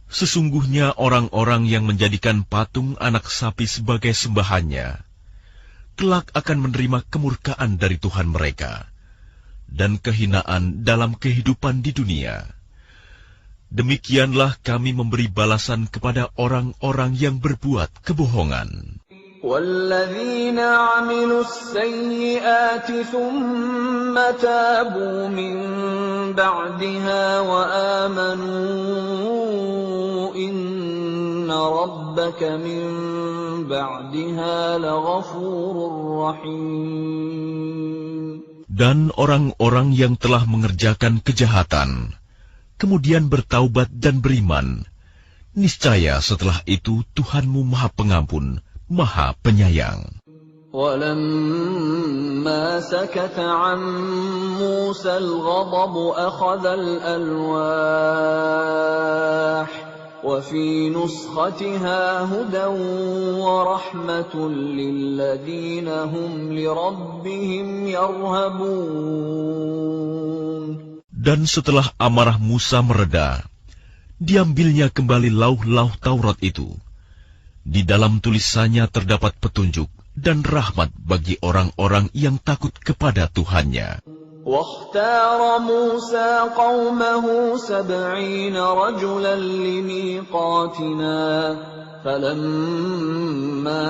Sesungguhnya orang-orang yang menjadikan patung anak sapi sebagai sembahannya, kelak akan menerima kemurkaan dari Tuhan mereka dan kehinaan dalam kehidupan di dunia. Demikianlah kami memberi balasan kepada orang-orang yang berbuat kebohongan. وَالَّذِينَ عَمِلُوا السَّيِّئَاتِ ثُمَّ تَابُوا مِن بَعْدِهَا وَآمَنُوا إِنَّ رَبَّكَ مِن بَعْدِهَا لَغَفُورٌ رَّحِيمٌ. Dan orang-orang yang telah mengerjakan kejahatan, kemudian bertaubat dan beriman, niscaya setelah itu Tuhanmu Maha Pengampun, Maha Penyayang. وَلَمَّا سَكَتَ عَن مُّوسَى الْغَضَبُ أَخَذَ الْأَلْوَاحَ وفي نسختها هدى ورحمة للذين هم لربهم يرهبون. Dan setelah amarah Musa mereda, diambilnya kembali lauh-lauh Taurat itu. Di dalam tulisannya terdapat petunjuk dan rahmat bagi orang-orang yang takut kepada Tuhannya. واختار موسى قومه 70 رجلا لميقاتنا فلما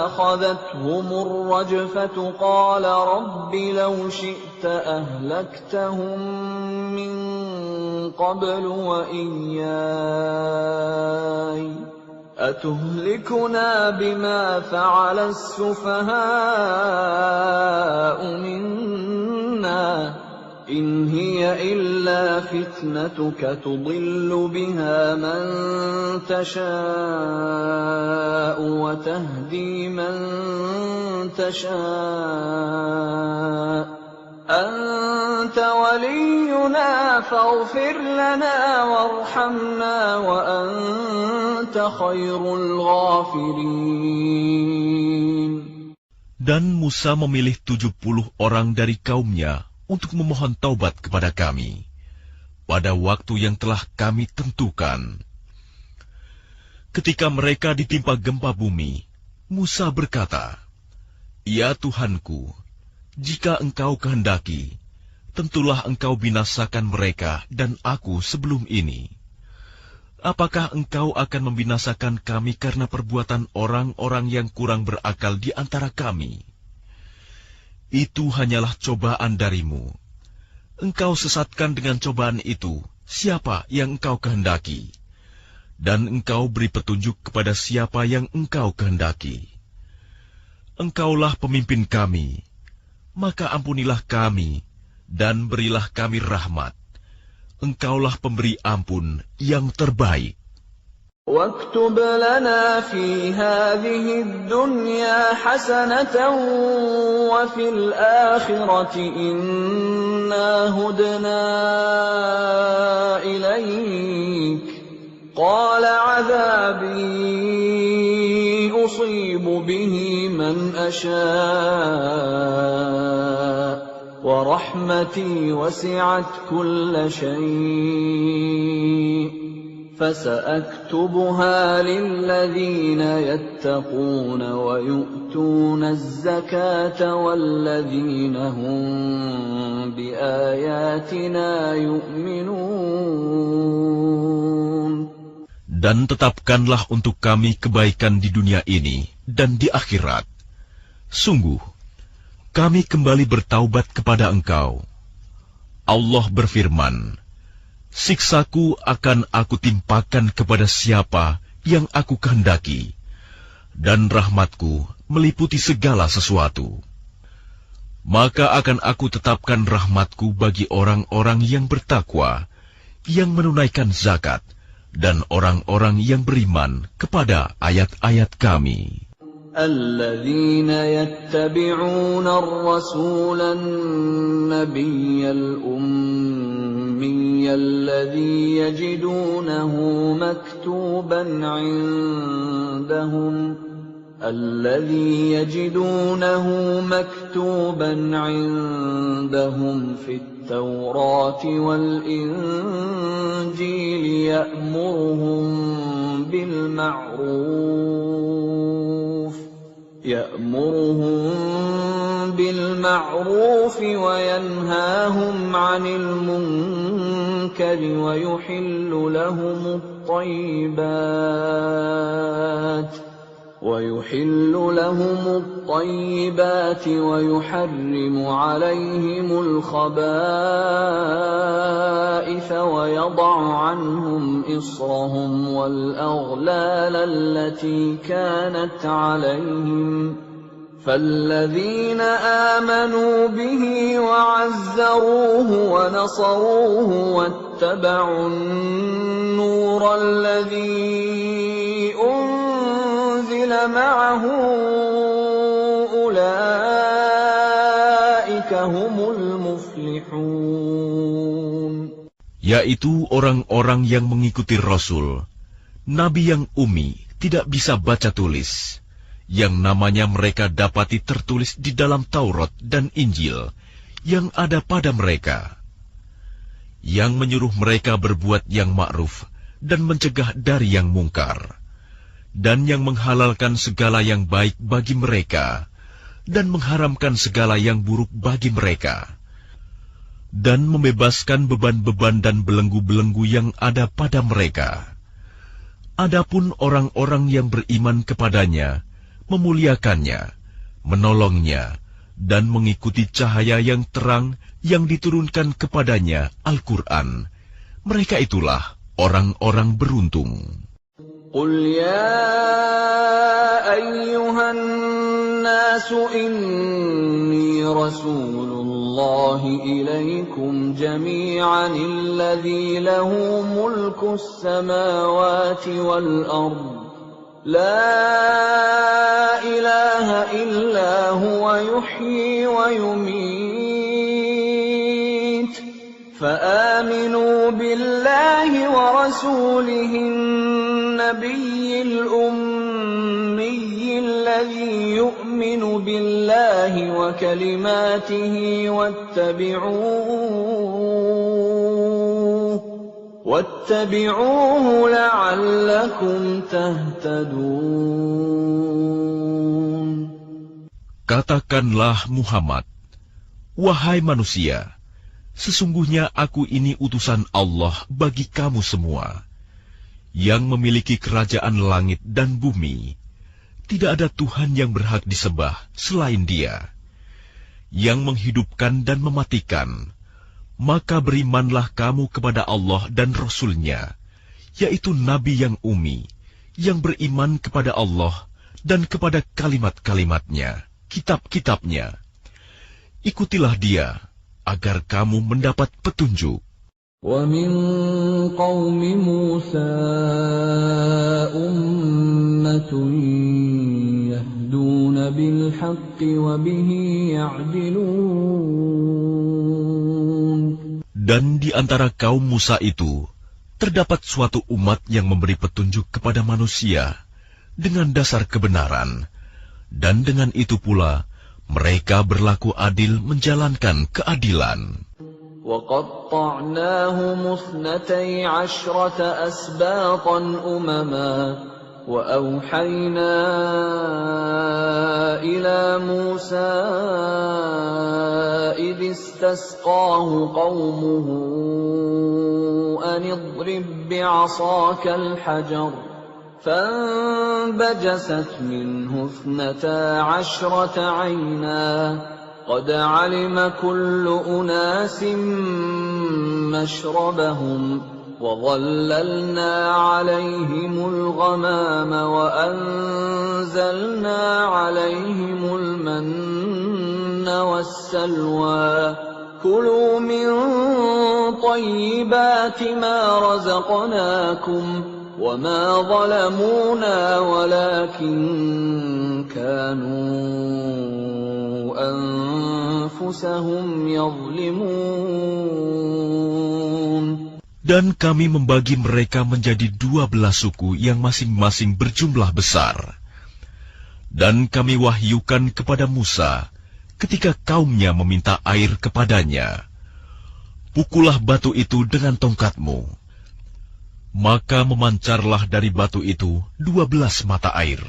أخذتهم الرجفة قال رب لو شئت أهلكتهم من قبل وإياي أتهلكنا بما فعل السفهاء منا إن هي إلا فتنتك تضل بها من تشاء وتهدي من تشاء أنت ولينا فاغفر لنا وارحمنا وأنت خير الغافرين. Dan Musa memilih 70 orang dari kaumnya untuk memohon taubat kepada kami pada waktu yang telah kami tentukan. Ketika mereka ditimpa gempa bumi, Musa berkata, "Ya Tuhanku, jika Engkau kehendaki, tentulah Engkau binasakan mereka dan aku sebelum ini. Apakah Engkau akan membinasakan kami karena perbuatan orang-orang yang kurang berakal di antara kami? Itu hanyalah cobaan darimu. Engkau sesatkan dengan cobaan itu siapa yang Engkau kehendaki, dan Engkau beri petunjuk kepada siapa yang Engkau kehendaki. Engkaulah pemimpin kami, maka ampunilah kami, dan berilah kami rahmat. Engkaulah pemberi ampun yang terbaik." واكتب لنا في هذه الدنيا حسنة وفي الآخرة إنا هدنا إليك قال عذابي أصيب به من أشاء ورحمتي وسعت كل شيء فسأكتبها للذين يتقون ويؤتون الزكاة والذين هم بآياتنا يؤمنون. Dan tetapkanlah untuk kami kebaikan di dunia ini dan di akhirat. Sungguh, kami kembali bertaubat kepada Engkau. Allah berfirman, "Siksaku akan aku timpakan kepada siapa yang aku kehendaki, dan rahmatku meliputi segala sesuatu. Maka akan aku tetapkan rahmatku bagi orang-orang yang bertakwa, yang menunaikan zakat, dan orang-orang yang beriman kepada ayat-ayat kami." الذين يتبعون الرسول النبي الأمي الذي يجدونه مكتوبا عندهم في التوراة والإنجيل يأمرهم بالمعروف وينهاهم عن المنكر ويحل لهم الطيبات ويحرم عليهم الخبائث ويضع عنهم إصرهم والأغلال التي كانت عليهم فالذين آمنوا به وعزروه ونصروه واتبعوا النور الذي أنزل معه أولئك هم المفلحون. Yaitu orang-orang yang mengikuti Rasul, Nabi yang ummi, tidak bisa baca tulis, yang namanya mereka dapati tertulis di dalam Taurat dan Injil yang ada pada mereka, yang menyuruh mereka berbuat yang ma'ruf dan mencegah dari yang mungkar, dan yang menghalalkan segala yang baik bagi mereka dan mengharamkan segala yang buruk bagi mereka, dan membebaskan beban-beban dan belenggu-belenggu yang ada pada mereka. Adapun orang-orang yang beriman kepadanya, memuliakannya, menolongnya, dan mengikuti cahaya yang terang yang diturunkan kepadanya, Al-Quran, mereka itulah orang-orang beruntung. Qul ya ayyuhan النَّاسُ إِنِّي رَسُولُ اللَّهِ إِلَيْكُمْ جَمِيعًا الَّذِي لَهُ مُلْكُ السَّمَاوَاتِ وَالْأَرْضِ لَا إِلَٰهَ إِلَّا هُوَ يُحْيِي وَيُمِيتُ فَآمِنُوا بِاللَّهِ وَرَسُولِهِ النَّبِيِّ الْأُمِّيِّ الَّذِي يُؤْمِنُ بِاللَّهِ وَكَلِمَاتِهِ وَاتَّبِعُوهُ لَعَلَّكُمْ تَهْتَدُونَ. Katakanlah Muhammad, wahai manusia, sesungguhnya aku ini utusan Allah bagi kamu semua, yang memiliki kerajaan langit dan bumi. Tidak ada Tuhan yang berhak disembah selain Dia, yang menghidupkan dan mematikan. Maka berimanlah kamu kepada Allah dan Rasul-Nya, yaitu Nabi yang ummi, yang beriman kepada Allah dan kepada kalimat-kalimat-Nya, kitab-kitabnya. Ikutilah Dia, agar kamu mendapat petunjuk. وَمِنْ قَوْمِ مُوسَىٰ أُمَّةٌ يَهْدُونَ بِالْحَقِّ وَبِهِ يَعْدِلُونَ. Dan di antara kaum Musa itu, terdapat suatu umat yang memberi petunjuk kepada manusia dengan dasar kebenaran, dan dengan itu pula mereka berlaku adil menjalankan keadilan. وَقَطَّعْنَاهُمُ اثْنَتَيْ عَشْرَةَ أَسْبَاطًا أُمَمًا وَأَوْحَيْنَا إِلَى مُوسَىٰ إِذِ اسْتَسْقَاهُ قَوْمُهُ أَنِ اضْرِب بِّعَصَاكَ الْحَجَرَ فَانبَجَسَتْ مِنْهُ اثْنَتَا عَشْرَةَ عَيْنًا قَدْ عَلِمَ كُلُّ أُنَاسٍ مَّشْرَبَهُمْ وَظَلَّلْنَا عَلَيْهِمُ الْغَمَامَ وَأَنزَلْنَا عَلَيْهِمُ الْمَنَّ وَالسَّلْوَىٰ كُلُوا مِن طَيِّبَاتِ مَا رَزَقْنَاكُمْ وَمَا ظَلَمُونَا وَلَٰكِن كَانُوا أَنفُسَهُمْ يَظْلِمُونَ. Dan kami membagi mereka menjadi 12 suku yang masing-masing berjumlah besar. Dan kami wahyukan kepada Musa ketika kaumnya meminta air kepadanya, pukullah batu itu dengan tongkatmu. Maka memancarlah dari batu itu 12 mata air.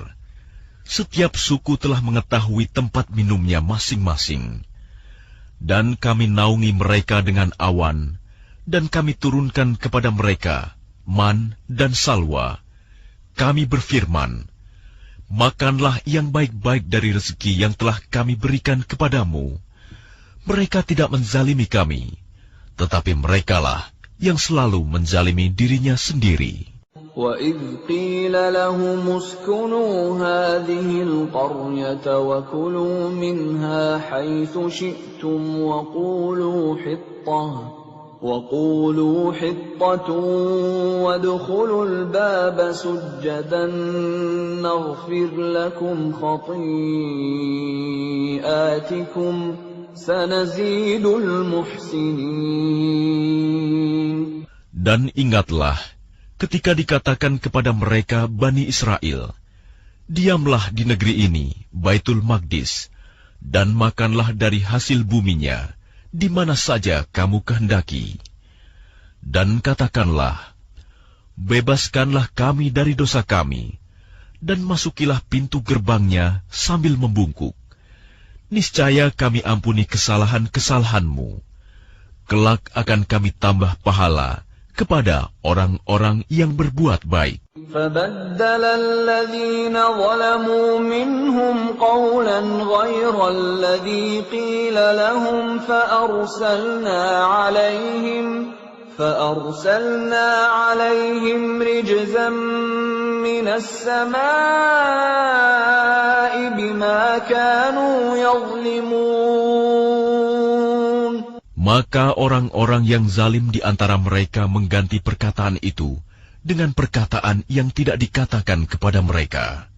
Setiap suku telah mengetahui tempat minumnya masing-masing. Dan kami naungi mereka dengan awan, dan kami turunkan kepada mereka man dan salwa. Kami berfirman, makanlah yang baik-baik dari rezeki yang telah kami berikan kepadamu. Mereka tidak menzalimi kami, tetapi merekalah yang selalu menzalimi dirinya sendiri. وَإِذْ قِيلَ لَهُمُ اسْكُنُوا هَٰذِهِ الْقَرْيَةَ وَكُلُوا مِنْهَا حَيْثُ شِئْتُمْ وَقُولُوا حِطَّةٌ وَادْخُلُوا الْبَابَ سُجَّدًا نَّغْفِرْ لَكُمْ خَطِيئَاتِكُمْ سَنَزِيدُ الْمُحْسِنِينَ. Dan ingatlah ketika dikatakan kepada mereka Bani Israel, diamlah di negeri ini, Baitul Maqdis, dan makanlah dari hasil buminya, di mana saja kamu kehendaki. Dan katakanlah, bebaskanlah kami dari dosa kami, dan masukilah pintu gerbangnya sambil membungkuk. Niscaya kami ampuni kesalahan-kesalahanmu. Kelak akan kami tambah pahala kepada orang-orang yang berbuat baik. فَبَدَّلَ الَّذِينَ ظَلَمُوا مِنْهُمْ قَوْلًا غَيْرَ الَّذِي قِيلَ لَهُمْ فَأَرْسَلْنَا عَلَيْهِمْ رِجْزًا مِّنَ السَّمَاءِ بِمَا ما كانوا يظلمون. Maka orang-orang yang zalim di antara mereka mengganti perkataan itu dengan perkataan yang tidak dikatakan kepada mereka.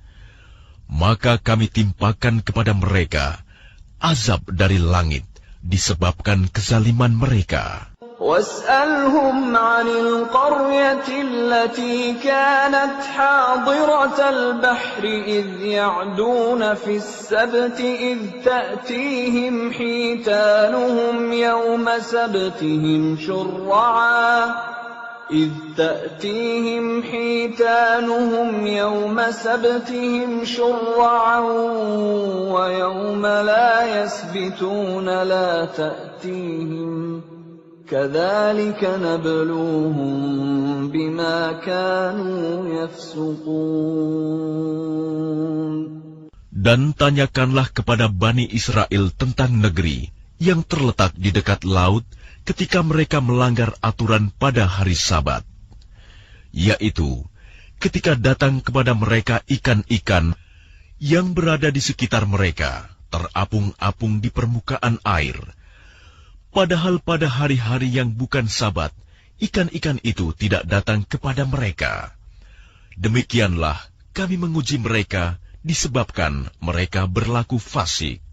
Maka kami timpakan kepada mereka azab dari langit disebabkan kezaliman mereka. واسألهم عن القرية التي كانت حاضرة البحر إذ يعدون في السبت إذ تأتيهم حيتانهم يوم سبتهم شرعا ويوم لا يسبتون لا تأتيهم كذلك نبلوهم بما كانوا يفسقون. Dan tanyakanlah kepada Bani Israel tentang negeri yang terletak di dekat laut ketika mereka melanggar aturan pada hari Sabat, yaitu ketika datang kepada mereka ikan-ikan yang berada di sekitar mereka, terapung-apung di permukaan air. Padahal pada hari-hari yang bukan Sabat, ikan-ikan itu tidak datang kepada mereka. Demikianlah kami menguji mereka disebabkan mereka berlaku fasik.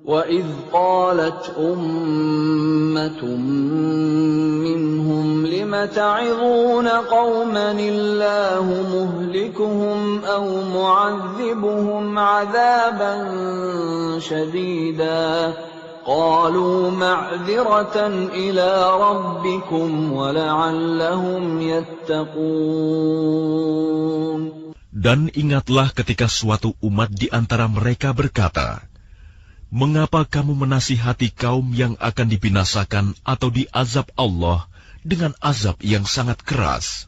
وَإِذْ قَالَتْ أُمَّةٌ مِّنْهُمْ لِمَ تَعِظُونَ قَوْمًا اللَّهُ مُهْلِكُهُمْ أَوْ مُعَذِّبُهُمْ عَذَابًا شَدِيدًا قَالُوا مَعْذِرَةً إِلَى رَبِّكُمْ وَلَعَلَّهُمْ يَتَّقُونَ. Dan ingatlah ketika suatu umat di antara mereka berkata, "Mengapa kamu menasihati kaum yang akan dibinasakan atau diazab Allah dengan azab yang sangat keras?"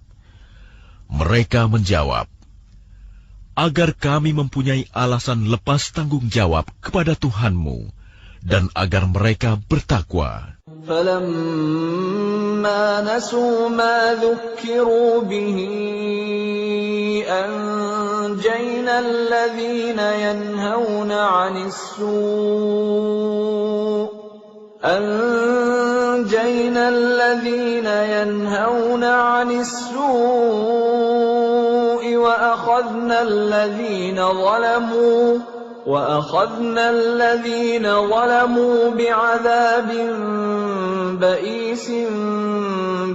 Mereka menjawab, "Agar kami mempunyai alasan lepas tanggung jawab kepada Tuhanmu, dan agar mereka bertakwa." فَلَمَّا نَسُوا مَا ذُكِّرُوا بِهِ أَنجَيْنَا الَّذِينَ يَنْهَوْنَ عَنِ السُّوءِ وَأَخَذْنَا الَّذِينَ ظَلَمُوا بِعَذَابٍ بَئِيسٍ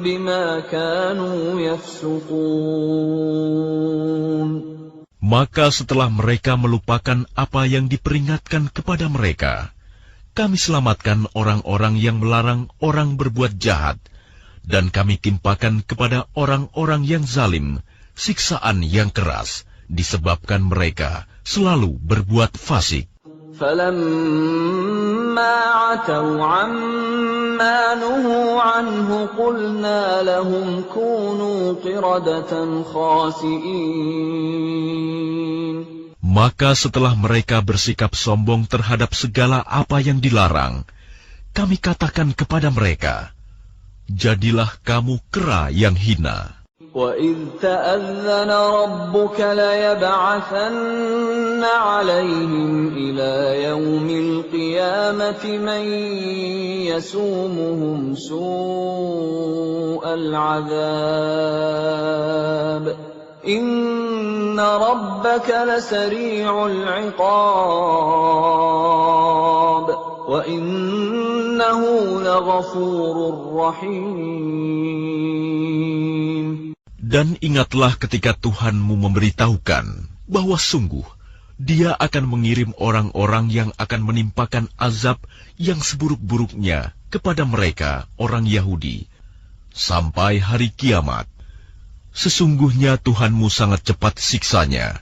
بِمَا كَانُوا يَفْسُقُونَ. Maka setelah mereka melupakan apa yang diperingatkan kepada mereka, kami selamatkan orang-orang yang melarang orang berbuat jahat, dan kami timpakan kepada orang-orang yang zalim siksaan yang keras, disebabkan mereka selalu berbuat fasik. فَلَمَّا عَتَوْا عَمَّا نُهُوا عَنْهُ قُلْنَا لَهُمْ كُونُوا قِرَدَةً خَاسِئِينَ. Maka setelah mereka bersikap sombong terhadap segala apa yang dilarang, kami katakan kepada mereka, "Jadilah kamu kera yang hina." وَإِذْ تَأَذَّنَ رَبُّكَ لَيَبْعَثَنَّ عَلَيْهِمْ إِلَى يَوْمِ الْقِيَامَةِ مَن يَسُومُهُمْ سُوءَ الْعَذَابِ إِنَّ رَبَّكَ لَسَرِيعُ الْعِقَابِ وَإِنَّهُ لَغَفُورٌ رَّحِيمٌ. Dan ingatlah ketika Tuhanmu memberitahukan bahwa sungguh Dia akan mengirim orang-orang yang akan menimpakan azab yang seburuk-buruknya kepada mereka, orang Yahudi, sampai hari kiamat. Sesungguhnya Tuhanmu sangat cepat siksanya,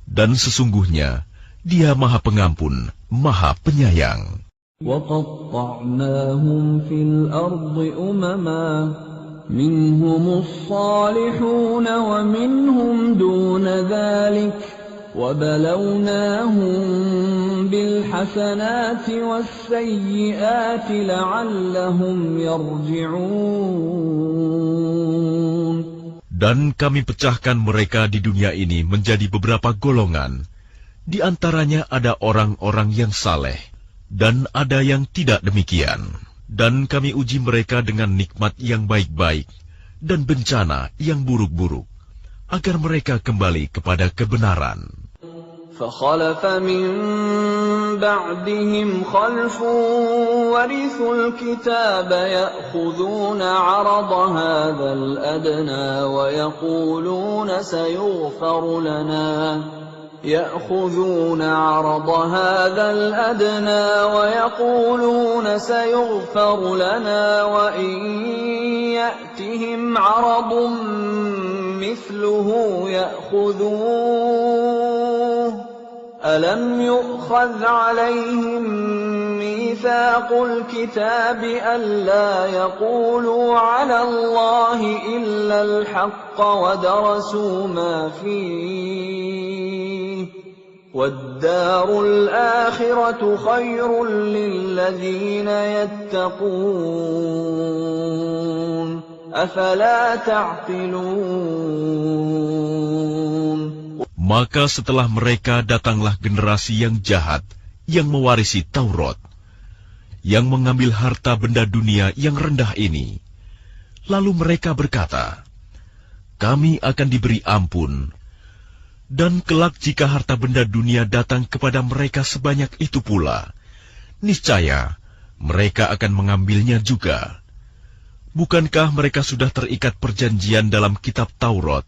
dan sesungguhnya Dia Maha Pengampun, Maha Penyayang. وَقَطَّعْنَاهُمْ فِي الْأَرْضِ أُمَمًا مِنْهُمُ الصَّالِحُونَ وَمِنْهُمْ دُونَ ذَلِكَ وَبَلَوْنَاهُمْ بِالْحَسَنَاتِ وَالسَّيِّئَاتِ لَعَلَّهُمْ يَرْجِعُونَ. Dan kami pecahkan mereka di dunia ini menjadi beberapa golongan. Di antaranya ada orang-orang yang saleh, dan ada yang tidak demikian. Dan kami uji mereka dengan nikmat yang baik-baik, dan bencana yang buruk-buruk, agar mereka kembali kepada kebenaran. فخلف من بعدهم خلف ورثوا الكتاب يأخذون عرض هذا الأدنى ويقولون سيغفر لنا وإن يأتهم عرض مثله يأخذوه ألم يؤخذ عليهم ميثاق الكتاب ألا يقولوا على الله إلا الحق ودرسوا ما فيه والدار الآخرة خير للذين يتقون أفلا تعقلون. Maka setelah mereka datanglah generasi yang jahat, yang mewarisi Taurat, yang mengambil harta benda dunia yang rendah ini. Lalu mereka berkata, kami akan diberi ampun, dan kelak jika harta benda dunia datang kepada mereka sebanyak itu pula, niscaya mereka akan mengambilnya juga. Bukankah mereka sudah terikat perjanjian dalam kitab Taurat,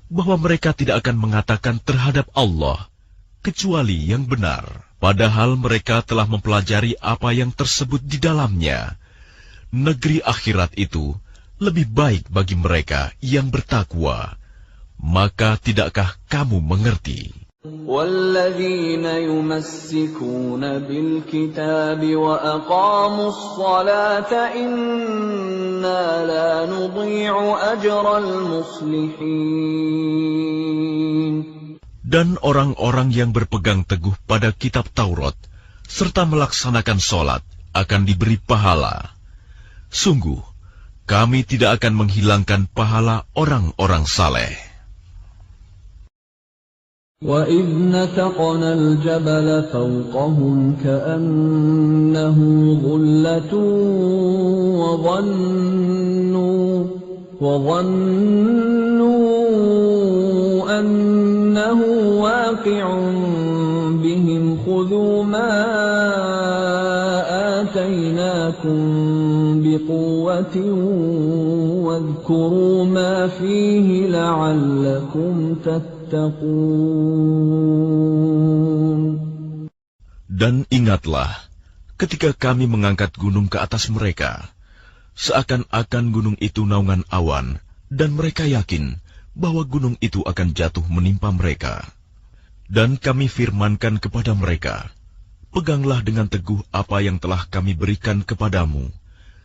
bahwa mereka tidak akan mengatakan terhadap Allah kecuali yang benar, padahal mereka telah mempelajari apa yang tersebut di dalamnya. Negeri akhirat itu lebih baik bagi mereka yang bertakwa. Maka tidakkah kamu mengerti? وَالَّذِينَ يُمَسِّكُونَ بِالْكِتَابِ وَأَقَامُوا الصَّلَاةَ إِنَّا لَا نُضِيعُ أَجْرَ الْمُصْلِحِينَ. Dan orang-orang yang berpegang teguh pada kitab Taurat serta melaksanakan sholat akan diberi pahala. Sungguh, kami tidak akan menghilangkan pahala orang-orang saleh. وَإِذْ نَتَقْنَا الْجَبَلَ فَوْقَهُمْ كَأَنَّهُ ظُلَّةٌ وَظَنُّوا أَنَّهُ وَاقِعٌ بِهِمْ خُذُوا مَا آتَيْنَاكُمْ بِقُوَّةٍ وَاذْكُرُوا مَا فِيهِ لَعَلَّكُمْ Dan ingatlah, ketika kami mengangkat gunung ke atas mereka, seakan-akan gunung itu naungan awan, dan mereka yakin bahwa gunung itu akan jatuh menimpa mereka. Dan kami firmankan kepada mereka, peganglah dengan teguh apa yang telah kami berikan kepadamu,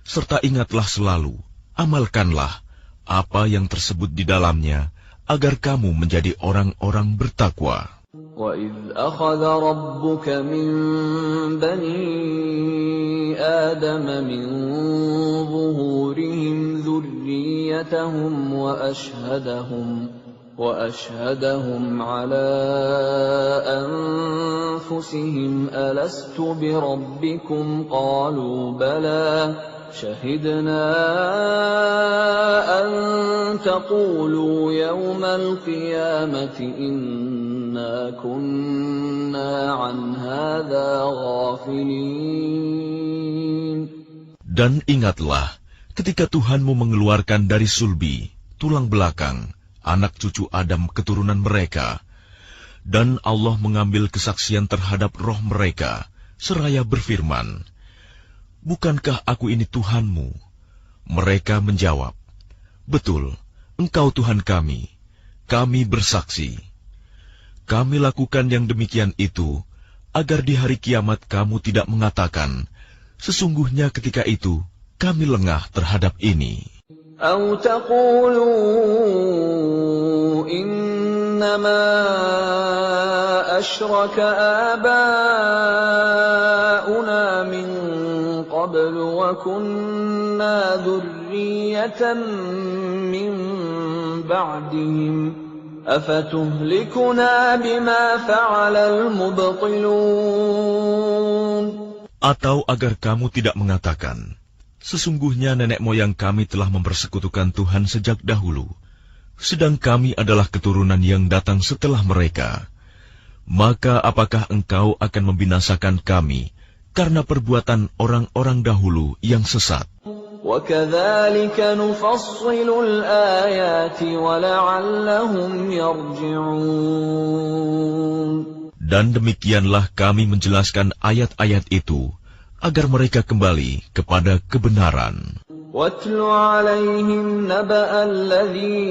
serta ingatlah selalu, amalkanlah apa yang tersebut di dalamnya, agar kamu menjadi orang-orang bertakwa. وَإِذْ أَخَذَ رَبُّكَ مِنْ بَنِي آدَمَ مِنْ ظُهُورِهِمْ ذُرِّيَّتَهُمْ وَأَشْهَدَهُمْ عَلَى أَنفُسِهِمْ أَلَسْتُ بِرَبِّكُمْ قَالُوا بَلَى شَهِدْنَا أَن تَقُولُوا يَوْمَ الْقِيَامَةِ إِنَّا كُنَّا عَنْ هَذَا غَافِلِينَ. Dan ingatlah ketika Tuhanmu mengeluarkan dari sulbi, tulang belakang, anak cucu Adam keturunan mereka, dan Allah mengambil kesaksian terhadap roh mereka, seraya berfirman, bukankah aku ini Tuhanmu? Mereka menjawab, betul, Engkau Tuhan kami bersaksi. Kami lakukan yang demikian itu, agar di hari kiamat kamu tidak mengatakan, sesungguhnya ketika itu kami lengah terhadap ini. أَوْ تَقُولُوا إِنَّمَا أَشْرَكَ آبَاؤُنَا مِنْ قَبْلُ وَكُنَّا ذُرِّيَّةً مِنْ بَعْدِهِمْ أفتهلكنا بما فعل المبطلون. Atau agar kamu tidak mengatakan, sesungguhnya nenek moyang kami telah mempersekutukan Tuhan sejak dahulu, sedang kami adalah keturunan yang datang setelah mereka. Maka apakah engkau akan membinasakan kami karena perbuatan orang-orang dahulu yang sesat? وَكَذَلِكَ نُفَصِّلُ الْآيَاتِ وَلَعَلَّهُمْ يَرْجِعُونَ. Dan demikianlah kami menjelaskan ayat-ayat itu agar mereka kembali kepada kebenaran. وَاتْلُ عَلَيْهِمْ نَبَأَ الَّذِي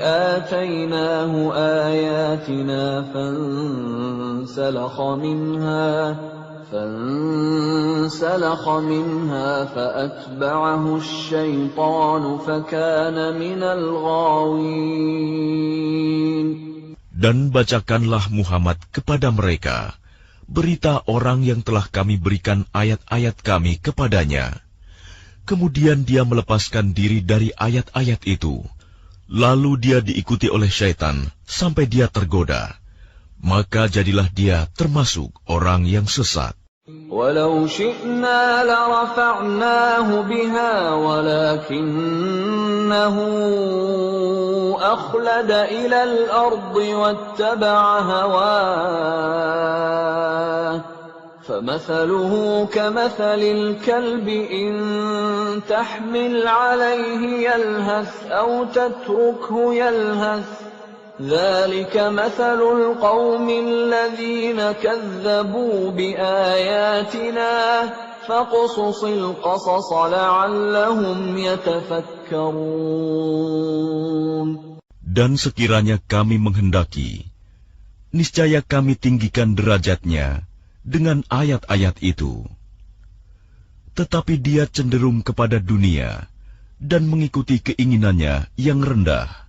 آتَيْنَاهُ آيَاتِنَا فانسلخ منها فأتبعه الشيطان فكان من الغاوين. Dan bacakanlah Muhammad kepada mereka berita orang yang telah kami berikan ayat-ayat kami kepadanya. Kemudian dia melepaskan diri dari ayat-ayat itu. Lalu dia diikuti oleh syaitan sampai dia tergoda. Maka jadilah dia termasuk orang yang sesat. وَلَوْ شِئْنَا لَرَفَعْنَاهُ بِهَا وَلَكِنَّهُ أَخْلَدَ إِلَى الْأَرْضِ وَاتَّبَعَ هَوَاهُ فَمَثَلُهُ كَمَثَلِ الْكَلْبِ إِن تَحْمِلْ عَلَيْهِ يَلْهَثْ أَوْ تَتْرُكْهُ يَلْهَث ذَلِكَ مَثَلُ الْقَوْمِ الَّذِينَ كَذَّبُوا بِآيَاتِنَا فَاقْصُصِ الْقَصَصَ لَعَلَّهُمْ يَتَفَكَّرُونَ. Dan sekiranya kami menghendaki, niscaya kami tinggikan derajatnya dengan ayat-ayat itu. Tetapi dia cenderung kepada dunia dan mengikuti keinginannya yang rendah.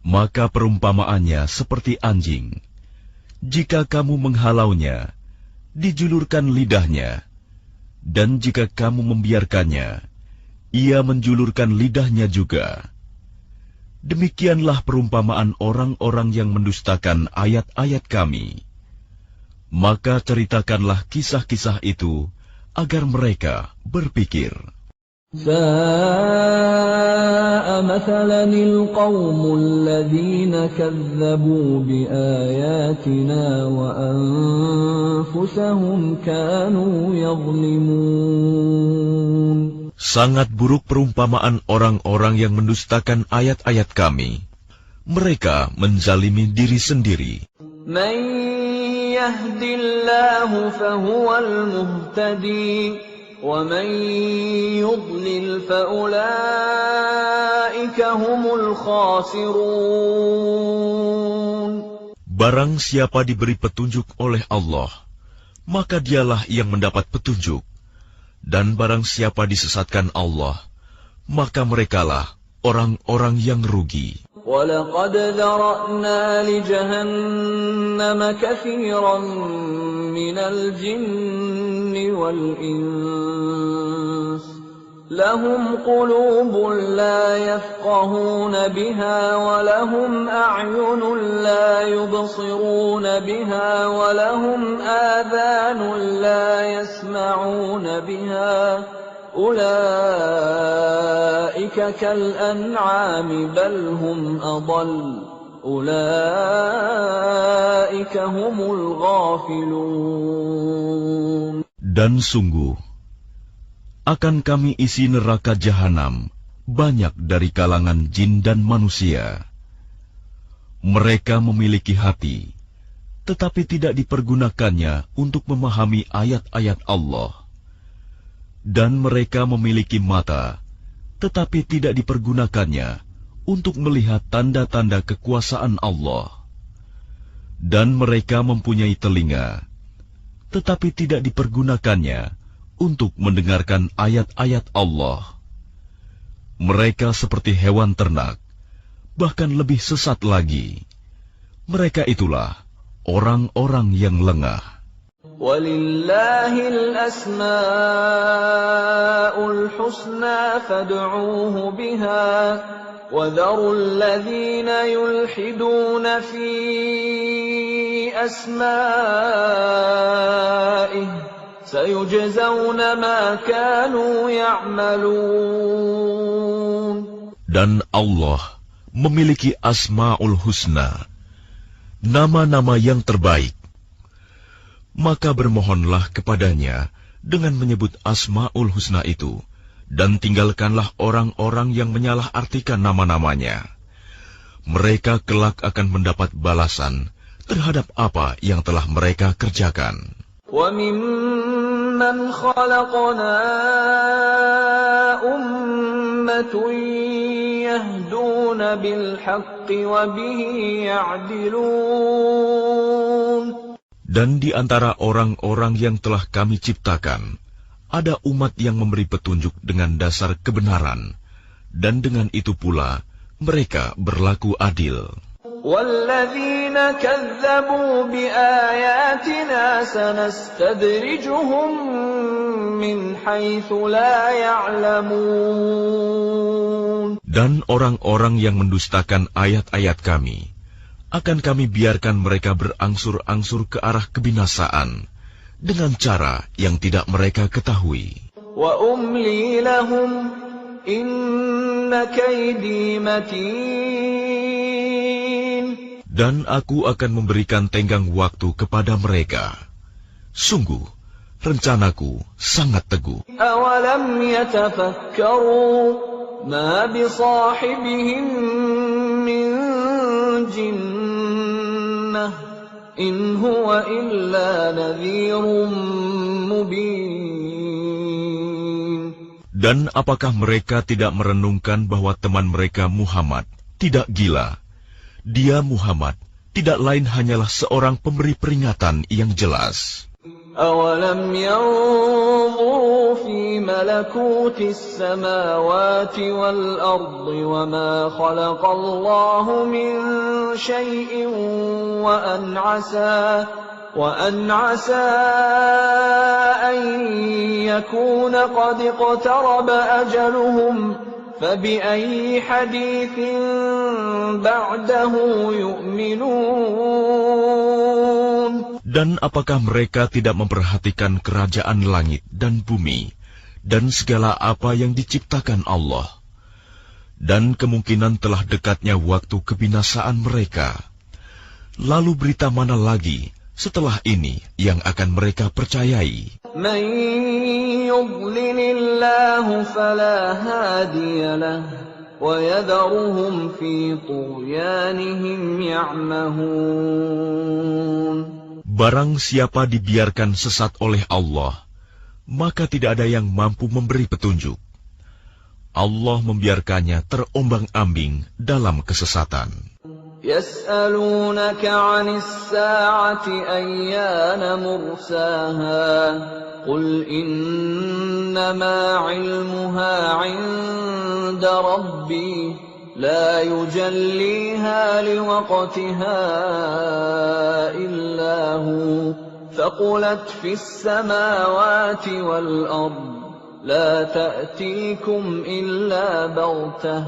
Maka perumpamaannya seperti anjing. Jika kamu menghalaunya, dijulurkan lidahnya. Dan jika kamu membiarkannya, ia menjulurkan lidahnya juga. Demikianlah perumpamaan orang-orang yang mendustakan ayat-ayat kami. Maka ceritakanlah kisah-kisah itu agar mereka berpikir. سَاءَ مَثَلًا الْقَوْمُ الَّذِينَ كَذَّبُوا بِآيَاتِنَا وَأَنفُسَهُمْ كَانُوا يَظْلِمُونَ. Sangat buruk perumpamaan orang-orang yang mendustakan ayat-ayat kami. Mereka menzalimi diri sendiri. مَن يَهْدِ اللَّهُ فَهُوَ الْمُهْتَدِي وَمَن يُضْلِلْ فَأُولَئِكَ هُمُ الْخَاسِرُونَ. Barang siapa diberi petunjuk oleh Allah, maka dialah yang mendapat petunjuk. Dan barang siapa disesatkan Allah, maka merekalah orang-orang yang rugi. وَلَقَدْ ذَرَأْنَا لِجَهَنَّمَ كَثِيرًا مِنَ الْجِنِّ وَالْإِنسِ لَهُمْ قُلُوبٌ لَا يَفْقَهُونَ بِهَا وَلَهُمْ أَعْيُنٌ لَا يُبْصِرُونَ بِهَا وَلَهُمْ آذَانٌ لَا يَسْمَعُونَ بِهَا أُولَئِكَ كَالْأَنْعَامِ بَلْ هُمْ أَضَلُّ أُولَئِكَ هُمُ الْغَافِلُونَ. Dan sungguh, akan kami isi neraka jahanam banyak dari kalangan jin dan manusia. Mereka memiliki hati, tetapi tidak dipergunakannya untuk memahami ayat-ayat Allah. Dan mereka memiliki mata, tetapi tidak dipergunakannya untuk melihat tanda-tanda kekuasaan Allah. Dan mereka mempunyai telinga, tetapi tidak dipergunakannya untuk mendengarkan ayat-ayat Allah. Mereka seperti hewan ternak, bahkan lebih sesat lagi. Mereka itulah orang-orang yang lengah. وَلِلَّهِ الْأَسْمَاءُ الْحُسْنَى فَادْعُوهُ بِهَا وَذَرُوا الَّذِينَ يُلْحِدُونَ فِي أَسْمَائِهِ سَيُجْزَوْنَ مَا كَانُوا يَعْمَلُونَ. Dan Allah memiliki Asma'ul Husna, nama-nama yang terbaik. Maka bermohonlah kepadanya dengan menyebut Asma'ul Husna itu, dan tinggalkanlah orang-orang yang menyalahartikan nama-namanya. Mereka kelak akan mendapat balasan terhadap apa yang telah mereka kerjakan. وَمِمَّنْ خَلَقْنَا أُمَّةٌ يَهْدُونَ بِالْحَقِّ وَبِهِ يَعْدِلُونَ. Dan di antara orang-orang yang telah kami ciptakan, ada umat yang memberi petunjuk dengan dasar kebenaran, dan dengan itu pula mereka berlaku adil. وَالَّذِينَ كَذَّبُوا بِآيَاتِنَا سَنَسْتَدْرِجُهُم مِّنْ حَيْثُ لَا يَعْلَمُونَ. Dan orang-orang yang mendustakan ayat-ayat kami, akan kami biarkan mereka berangsur-angsur ke arah kebinasaan, dengan cara yang tidak mereka ketahui. وَأُمْلِي لَهُمْ إِنَّ كَيْدِي مَتِينٌ. Dan aku akan memberikan tenggang waktu kepada mereka. Sungguh, rencanaku sangat teguh. أَوَلَمْ يَتَفَكَّرُوا مَا بِصَاحِبِهِم مِّن جِنَّةٍ إِنْ هُوَ إِلَّا نَذِيرٌ مُبِينٌ. Dan apakah mereka tidak merenungkan bahwa teman mereka Muhammad tidak gila? Dia Muhammad tidak lain hanyalah seorang pemberi peringatan yang jelas. أَوَلَمْ يَنظُرُوا فِي مَلَكُوتِ السَّمَاوَاتِ وَالْأَرْضِ وَمَا خَلَقَ اللَّهُ مِنْ شَيْءٍ وَأَنْ عَسَى أَنْ يَكُونَ قَدِ اقْتَرَبَ أَجَلُهُمْ فَبِأَيِّ حَدِيثٍ بَعْدَهُ يُؤْمِنُونَ. Dan apakah mereka tidak memperhatikan kerajaan langit dan bumi, dan segala apa yang diciptakan Allah? Dan kemungkinan telah dekatnya waktu kebinasaan mereka. Lalu berita mana lagi setelah ini yang akan mereka percayai? مَن يُضْلِلِ اللَّهُ فَلَا هَادِيَ لَهُ وَيَذَرُهُمْ فِي طُغْيَانِهِمْ يَعْمَهُونَ. Barang siapa dibiarkan sesat oleh Allah, maka tidak ada yang mampu memberi petunjuk. Allah membiarkannya terombang-ambing dalam kesesatan. يَسْأَلُونَكَ عَنِ السَّاعَةِ أَيَّانَ مُرْسَاهَا قُلْ إِنَّمَا عِلْمُهَا عِندَ رَبِّي لَا يُجَلِّيهَا لِوَقْتِهَا إِلَّا هُوَ ثَقُلَتْ فِي السَّمَاوَاتِ وَالْأَرْضِ لَا تَأْتِيكُمْ إِلَّا بَغْتَةً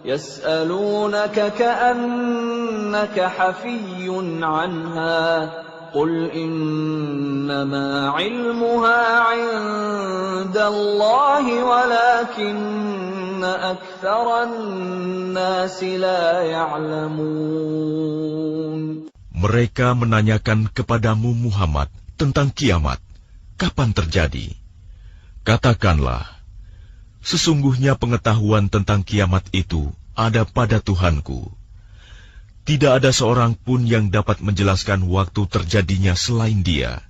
يَسْأَلُونَكَ كَأَنَّكَ حَفِيٌّ عَنْهَا قُلْ إِنَّمَا عِلْمُهَا عِندَ اللَّهِ وَلَكِنَّ أَكْثَرَ النَّاسِ لَا يَعْلَمُونَ. Mereka menanyakan kepadamu Muhammad tentang kiamat, kapan terjadi? Katakanlah, sesungguhnya pengetahuan tentang kiamat itu ada pada Tuhanku. Tidak ada seorang pun yang dapat menjelaskan waktu terjadinya selain Dia.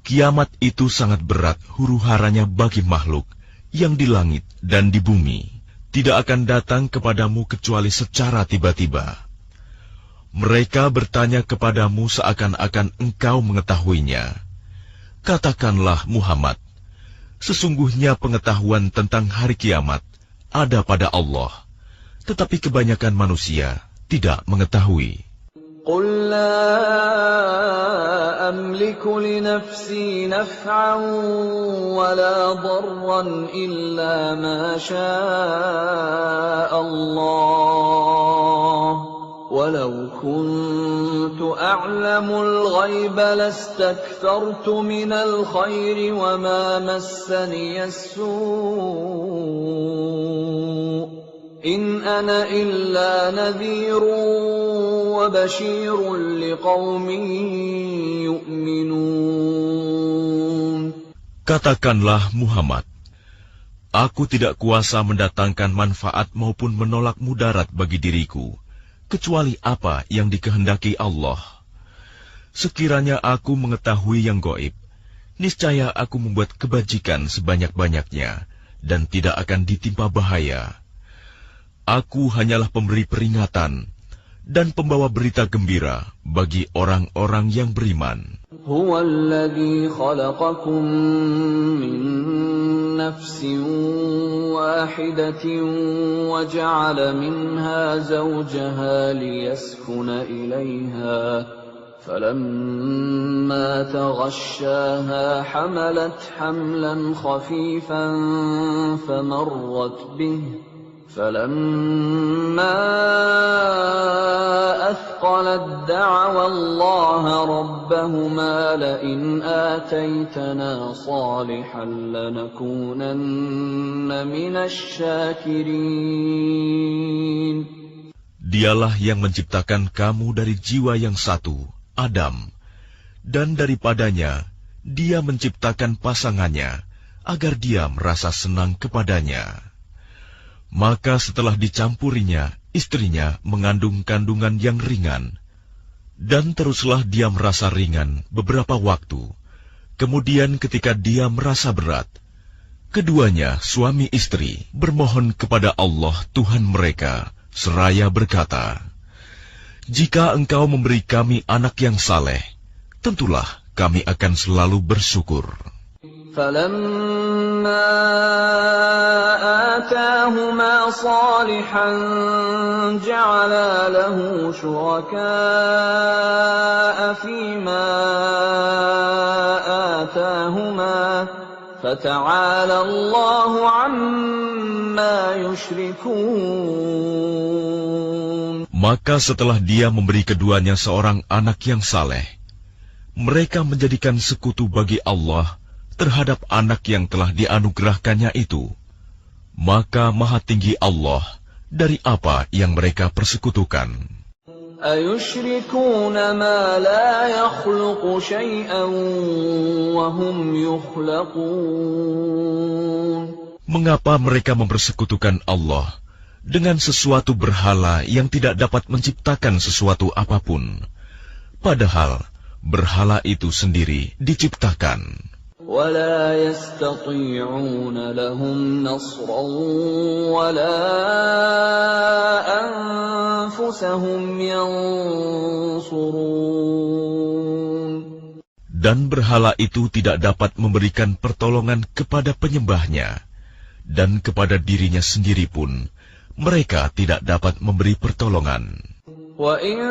Kiamat itu sangat berat huru-haranya bagi makhluk yang di langit dan di bumi. Tidak akan datang kepadamu kecuali secara tiba-tiba. Mereka bertanya kepadamu seakan-akan engkau mengetahuinya. Katakanlah Muhammad, sesungguhnya pengetahuan tentang hari kiamat ada pada Allah, tetapi kebanyakan manusia tidak mengetahui. قُلْ لَا أملك لنفسي نفعا ولا ضرا إلا ما شاء الله ولو كنت أعلم الغيب لاستكثرت من الخير وما مسني السوء إن أنا إلا نذير وبشير لقوم يؤمنون. Katakanlah Muhammad, aku tidak kuasa mendatangkan manfaat maupun menolak mudarat bagi diriku, kecuali apa yang dikehendaki Allah. Sekiranya aku mengetahui yang gaib, niscaya aku membuat kebajikan sebanyak-banyaknya dan tidak akan ditimpa bahaya. Aku hanyalah pemberi peringatan dan pembawa berita gembira bagi orang-orang yang beriman. Huwa alladhi khalaqakum min nafsin wahidatin wa ja'ala minha zawjaha liyaskuna ilayha falamma taghashaha hamalat hamlan khafifan famarrat bihi فلما أثقلت دعوا الله ربهما لئن آتيتنا صالحا لنكونن من الشاكرين. Dialah yang menciptakan kamu dari jiwa yang satu, Adam, dan daripadanya Dia menciptakan pasangannya agar dia merasa senang kepadanya. Maka setelah dicampurinya, istrinya mengandung kandungan yang ringan. Dan teruslah dia merasa ringan beberapa waktu. Kemudian ketika dia merasa berat, keduanya suami istri bermohon kepada Allah Tuhan mereka, seraya berkata, "Jika Engkau memberi kami anak yang saleh, tentulah kami akan selalu bersyukur." فَلَمَّا آتَاهُمَا صَالِحًا جَعَلَا لَهُ شُرَكَاءَ فِيمَا آتَاهُمَا فَتَعَالَى اللَّهُ عَمَّا يُشْرِكُونَ. Maka setelah dia memberi keduanya seorang anak yang saleh, mereka menjadikan sekutu bagi Allah terhadap anak yang telah dianugerahkannya itu. Maka maha tinggi Allah dari apa yang mereka persekutukan. أَيُشْرِكُونَ مَا لَا يَخْلُقُ شَيْئًا وَهُمْ يُخْلَقُونَ. Mengapa mereka mempersekutukan Allah dengan sesuatu berhala yang tidak dapat menciptakan sesuatu apapun, padahal berhala itu sendiri diciptakan. وَلَا يَسْتَطِيعُونَ لَهُمْ نَصْرًا وَلَا أَنفُسَهُمْ يَنصُرُونَ. Dan berhala itu tidak dapat memberikan pertolongan kepada penyembahnya, dan kepada dirinya sendiri pun mereka tidak dapat memberi pertolongan. وَإِن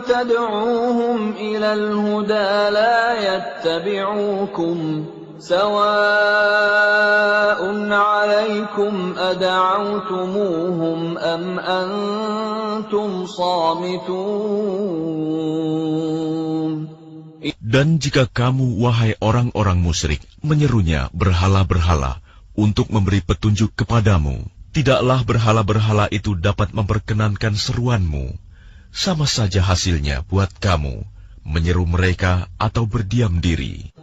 تَدْعُوهُمْ إِلَى الْهُدَى لَا يَتَّبِعُوكُمْ سَوَاءٌ عَلَيْكُمْ أَدَعَوْتُمُوهُمْ أَمْ أَنْتُمْ صَامِتُونَ. Dan jika kamu, wahai orang-orang musyrik, menyerunya berhala-berhala untuk memberi petunjuk kepadamu, tidaklah berhala-berhala itu dapat memperkenankan seruanmu. Sama saja hasilnya buat kamu menyeru mereka atau berdiam diri.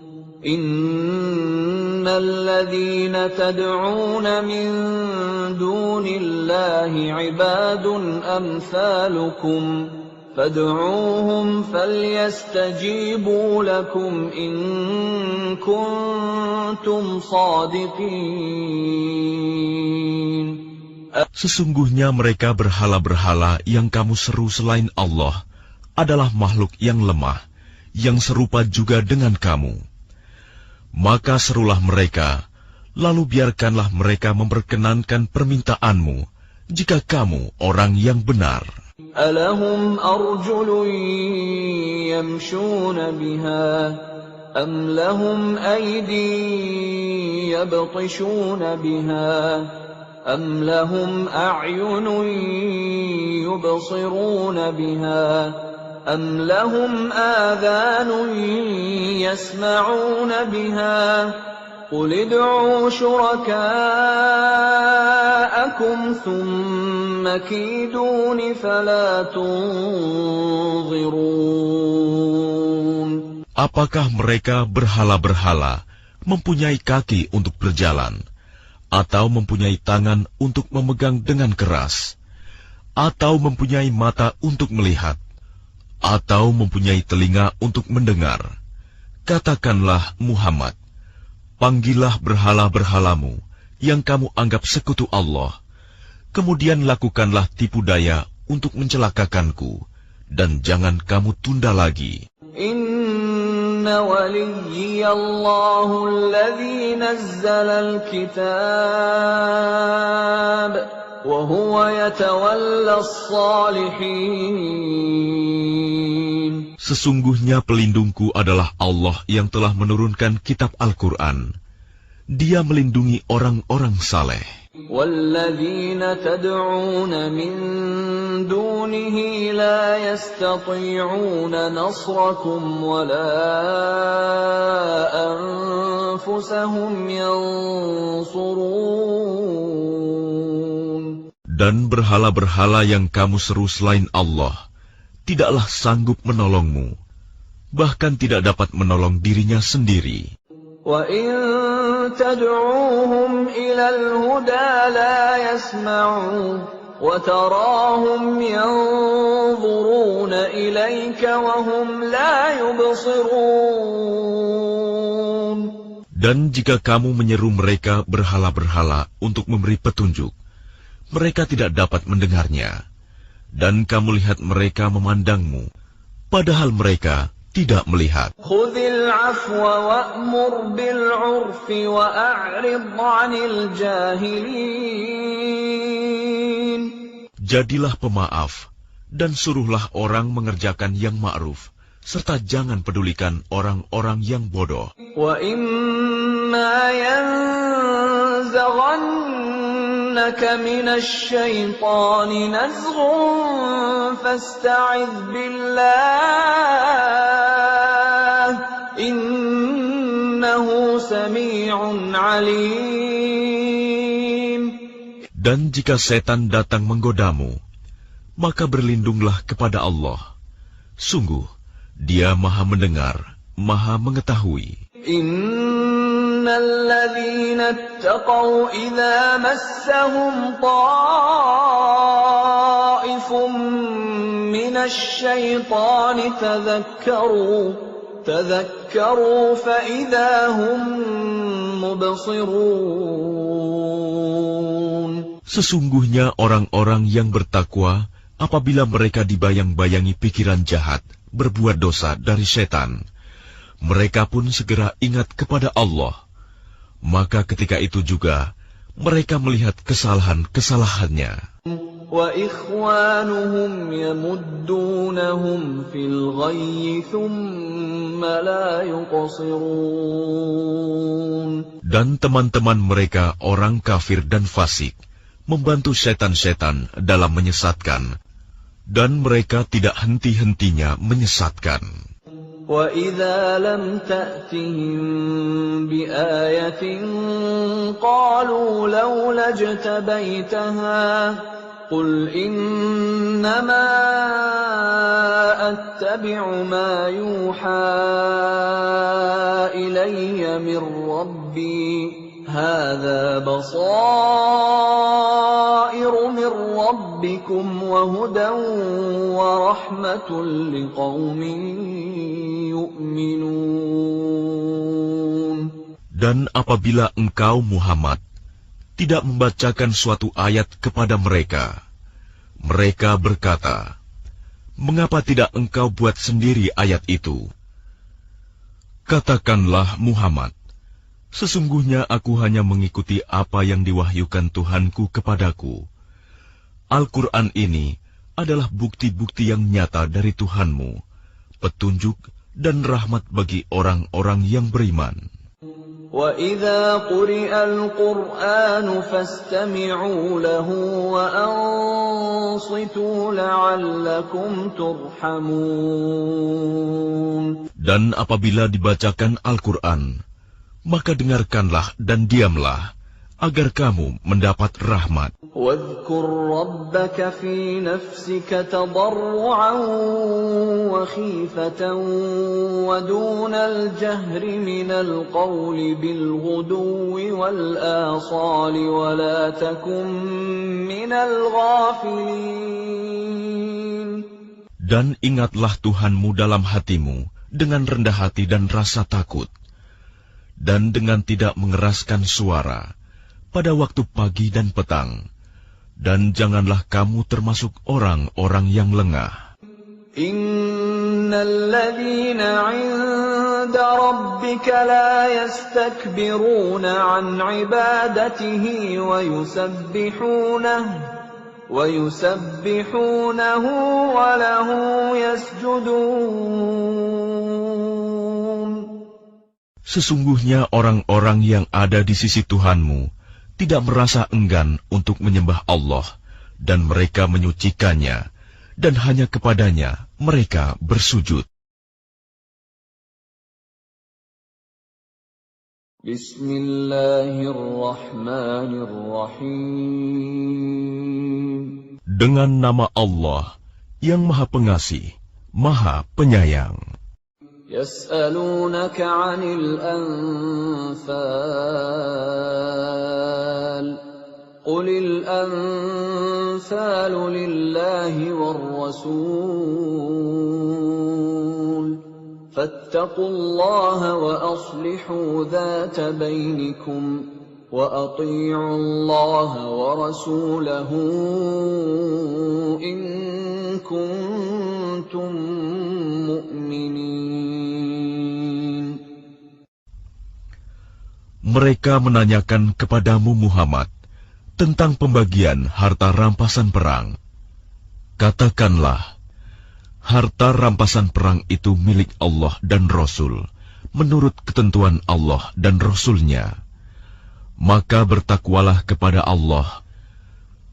Innal ladzina tad'una min dunillahi ibadun amsalukum fad'uuhum falyastajibu lakum in kuntum shadiqin. Sesungguhnya mereka berhala-berhala yang kamu seru selain Allah adalah makhluk yang lemah, yang serupa juga dengan kamu. Maka serulah mereka, lalu biarkanlah mereka memperkenankan permintaanmu, jika kamu orang yang benar. ألهم أرجل يمشون بها أم لهم أيدي يبطشون بها أم لهم أعين يبصرون بها أم لهم آذان يسمعون بها قل ادعوا شركاءكم ثم كيدون فلا تنظرون. Apakah mereka berhala-berhala mempunyai kaki untuk berjalan, atau mempunyai tangan untuk memegang dengan keras, atau mempunyai mata untuk melihat, atau mempunyai telinga untuk mendengar? Katakanlah Muhammad, panggillah berhala-berhalamu yang kamu anggap sekutu Allah, kemudian lakukanlah tipu daya untuk mencelakakanku, dan jangan kamu tunda lagi. Inna waliyallahu alladhi nazzala al-kitab wa huwa yatawalla as-salihin. Sesungguhnya pelindungku adalah Allah yang telah menurunkan kitab Al-Quran. Dia melindungi orang-orang saleh. وَالَّذِينَ تَدْعُونَ مِن دُونِهِ لَا يَسْتَطِيعُونَ نَصْرَكُمْ وَلَا أَنفُسَهُمْ يَنصُرُونَ. Dan berhala-berhala yang kamu seru selain Allah tidaklah sanggup menolongmu, bahkan tidak dapat menolong dirinya sendiri. وَإِن تَدْعُوهُمْ إِلَى الْهُدَى لَا يَسْمَعُوا وَتَرَاهُمْ يَنظُرُونَ إِلَيْكَ وَهُمْ لَا يُبْصِرُونَ. Dan jika kamu menyeru mereka berhala-berhala untuk memberi petunjuk, mereka tidak dapat mendengarnya. Dan kamu lihat mereka memandangmu, padahal mereka tidak melihat. Khudhil afwa wa'mur bil 'urfi wa a'rid 'anil jahilin. Jadilah pemaaf dan suruhlah orang mengerjakan yang ma'ruf, serta jangan pedulikan orang-orang yang bodoh. Wa imma yanzaghannaka minasy syaitani nazghun fasta'idz billah innahu sami'un 'alim. Dan jika setan datang menggodamu, maka berlindunglah kepada Allah. Sungguh, Dia Maha Mendengar, Maha Mengetahui. Innal ladzina ittaqaw idza massahum ta'ifun minasy syaitani tadhakkaru fa idza hum mubsirun. Sesungguhnya orang-orang yang bertakwa, apabila mereka dibayang-bayangi pikiran jahat, berbuat dosa dari setan, mereka pun segera ingat kepada Allah. Maka ketika itu juga, mereka melihat kesalahan-kesalahannya. Wa ikhwanuhum yamuddunahum fil ghayyi thumma la yuqsirun. Dan teman-teman mereka, orang kafir dan fasik, membantu setan-setan dalam menyesatkan, dan mereka tidak henti-hentinya menyesatkan. وَإِذَا لَمْ تَأْتِهِمْ بِآيَةٍ قَالُوا لَوْلَا اجْتَبَيْتَهَا قُلْ إِنَّمَا أَتَّبِعُ مَا يُوحَى إِلَيَّ مِنْ رَبِّي هذا بصائر من ربكم وهدى ورحمة لقوم يؤمنون. Dan apabila engkau Muhammad tidak membacakan suatu ayat kepada mereka, mereka berkata, mengapa tidak engkau buat sendiri ayat itu? Katakanlah Muhammad, sesungguhnya aku hanya mengikuti apa yang diwahyukan Tuhanku kepadaku. Al-Quran ini adalah bukti-bukti yang nyata dari Tuhanmu, petunjuk dan rahmat bagi orang-orang yang beriman. وَإِذَا قُرِئَ الْقُرْآنُ فَاسْتَمِعُوا لَهُ وَأَنصِتُوا لَعَلَّكُمْ تُرْحَمُونَ. Dan apabila dibacakan Al-Quran, maka dengarkanlah dan diamlah, agar kamu mendapat rahmat. وَاذْكُرْ رَبَّكَ فِي نَفْسِكَ تَضَرُّعًا وَخِيفَةً وَدُونَ الْجَهْرِ مِنَ الْقَوْلِ بِالْغُدُوِّ وَالْآصَالِ وَلَا تَكُن مِّنَ الْغَافِلِينَ. Dan ingatlah Tuhanmu dalam hatimu dengan rendah hati dan rasa takut, dan dengan tidak mengeraskan suara pada waktu pagi dan petang, dan janganlah kamu termasuk orang-orang yang lengah. Innal ladzina 'inda rabbika la yastakbiruna 'an 'ibadatihi wa yusabbihunahu wa lahu yasjudun. Sesungguhnya orang-orang yang ada di sisi Tuhanmu tidak merasa enggan untuk menyembah Allah, dan mereka menyucikannya, dan hanya kepadanya mereka bersujud. Bismillahirrahmanirrahim. Dengan nama Allah yang Maha Pengasih, Maha Penyayang. يسألونك عن الأنفال قل الأنفال لله والرسول فاتقوا الله وأصلحوا ذات بينكم وأطيعوا الله ورسوله إن كنتم مؤمنين. Mereka menanyakan kepadamu Muhammad tentang pembagian harta rampasan perang. Katakanlah, harta rampasan perang itu milik Allah dan Rasul, menurut ketentuan Allah dan Rasul-Nya. Maka bertakwalah kepada Allah,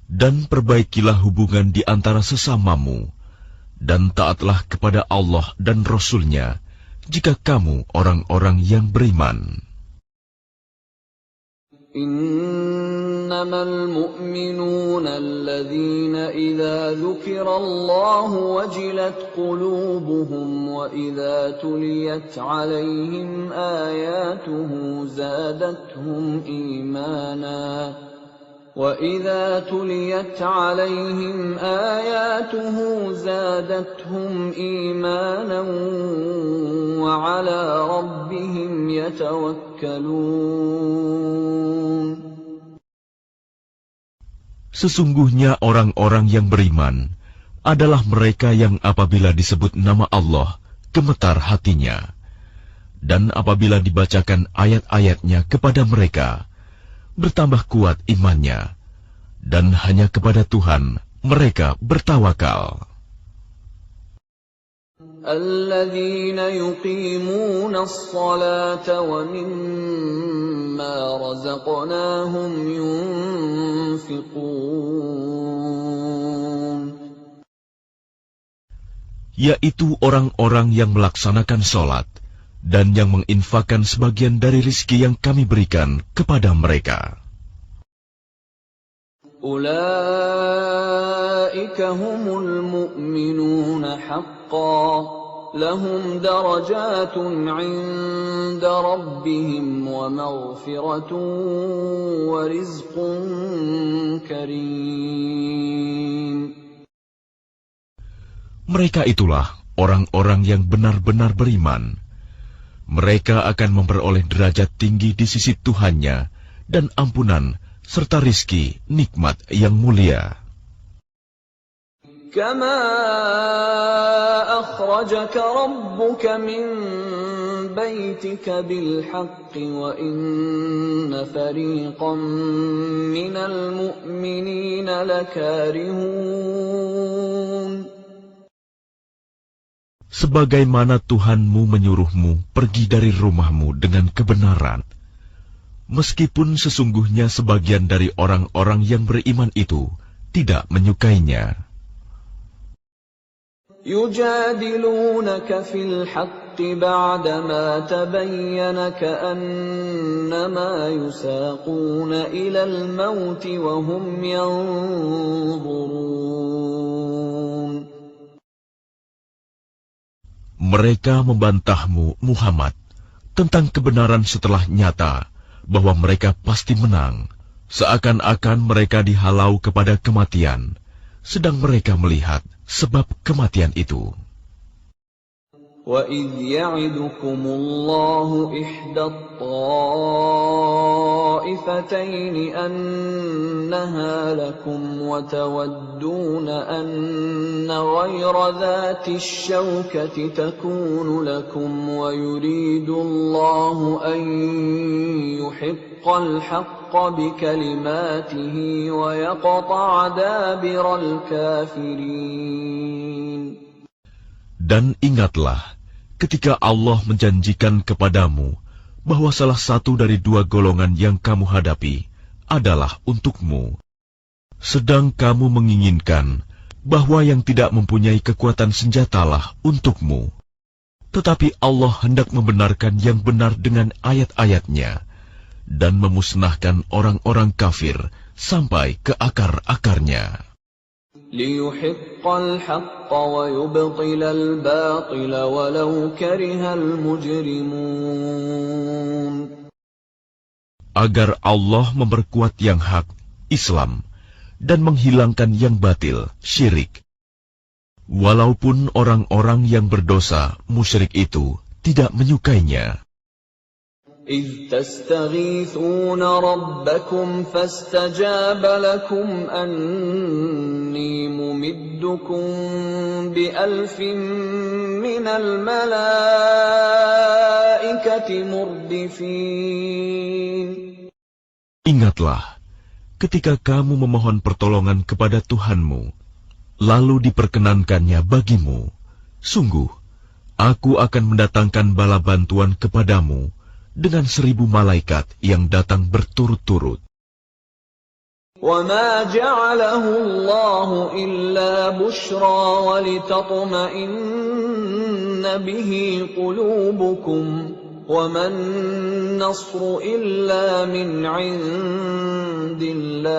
dan perbaikilah hubungan di antara sesamamu, dan taatlah kepada Allah dan Rasul-Nya, jika kamu orang-orang yang beriman. إنما المؤمنون الذين إذا ذكر الله وجلت قلوبهم وإذا تليت عليهم آياته زادتهم إيمانا وَإِذَا تُلِيَتْ عَلَيْهِمْ آيَاتُهُ زَادَتْهُمْ إِيمَانًا وَعَلَى رَبِّهِمْ يَتَوَكَّلُونَ. Sesungguhnya orang-orang yang beriman adalah mereka yang apabila disebut nama Allah, gemetar hatinya. Dan apabila dibacakan ayat-ayatnya kepada mereka, bertambah kuat imannya, dan hanya kepada Tuhan mereka bertawakal. Alladzina yuqimuna as-salata wa mimma razaqnahum yunfiqun. Yaitu orang-orang yang melaksanakan salat dan yang menginfakkan sebagian dari rizki yang kami berikan kepada mereka. Ulaika humul mu'minuna haqqan, lahum darajatun 'inda rabbihim wa maghfiratun wa rizqun karim. Mereka itulah orang-orang yang benar-benar beriman. Mereka akan memperoleh derajat tinggi di sisi Tuhannya dan ampunan serta rizki nikmat yang mulia. Kama akhrajaka rabbuka min baitika bil haqqi wa inna fariqan minal mu'minina lakarihun. sebagaimana Tuhanmu menyuruhmu pergi dari rumahmu dengan kebenaran, meskipun sesungguhnya sebagian dari orang-orang yang beriman itu tidak menyukainya. Yujadilunaka fil haqqi ba'dama tabayyana ka'annama yusaquna ilal mauti wa hum yanzurun. Mereka membantahmu, Muhammad, tentang kebenaran setelah nyata bahwa mereka pasti menang, seakan-akan mereka dihalau kepada kematian, sedang mereka melihat sebab kematian itu. وَإِذْ يَعِدُكُمُ اللَّهُ إِحْدَى الطَّائِفَتَيْنِ أَنَّهَا لَكُمْ وَتَوَدُّونَ أَنَّ غَيْرَ ذَاتِ الشَّوْكَةِ تَكُونُ لَكُمْ وَيُرِيدُ اللَّهُ أَن يُحِقَّ الْحَقَّ بِكَلِمَاتِهِ وَيَقْطَعَ دَابِرَ الْكَافِرِينَ. Dan ingatlah ketika Allah menjanjikan kepadamu bahwa salah satu dari dua golongan yang kamu hadapi adalah untukmu, sedang kamu menginginkan bahwa yang tidak mempunyai kekuatan senjatalah untukmu. Tetapi Allah hendak membenarkan yang benar dengan ayat-ayatnya dan memusnahkan orang-orang kafir sampai ke akar-akarnya. لِيُحِقَّ الْحَقَّ وَيُبْطِلَ الْبَاطِلَ وَلَوْ كَرِهَ الْمُجْرِمُونَ. Agar Allah memperkuat yang hak, Islam, dan menghilangkan yang batil, syirik. Walaupun orang-orang yang berdosa, musyrik itu, tidak menyukainya. إِذْ تَسْتَغِيثُونَ رَبَّكُمْ فَاسْتَجَابَ لَكُمْ أَنِّي مُمِدُّكُمْ بِأَلْفٍ مِّنَ الْمَلَائِكَةِ مُرْدِفِينَ. Ingatlah, ketika kamu memohon pertolongan kepada Tuhanmu, lalu diperkenankannya bagimu, sungguh, aku akan mendatangkan bala bantuan kepadamu, dengan 1000 malaikat yang datang berturut-turut. وَمَا جَعَلَهُ اللَّهُ إِلَّا بُشْرَى وَلِتَطْمَئِنَّ بِهِ قُلُوبُكُمْ وَمَا النَّصْرُ إِلَّا مِنْ عِندِ اللَّهِ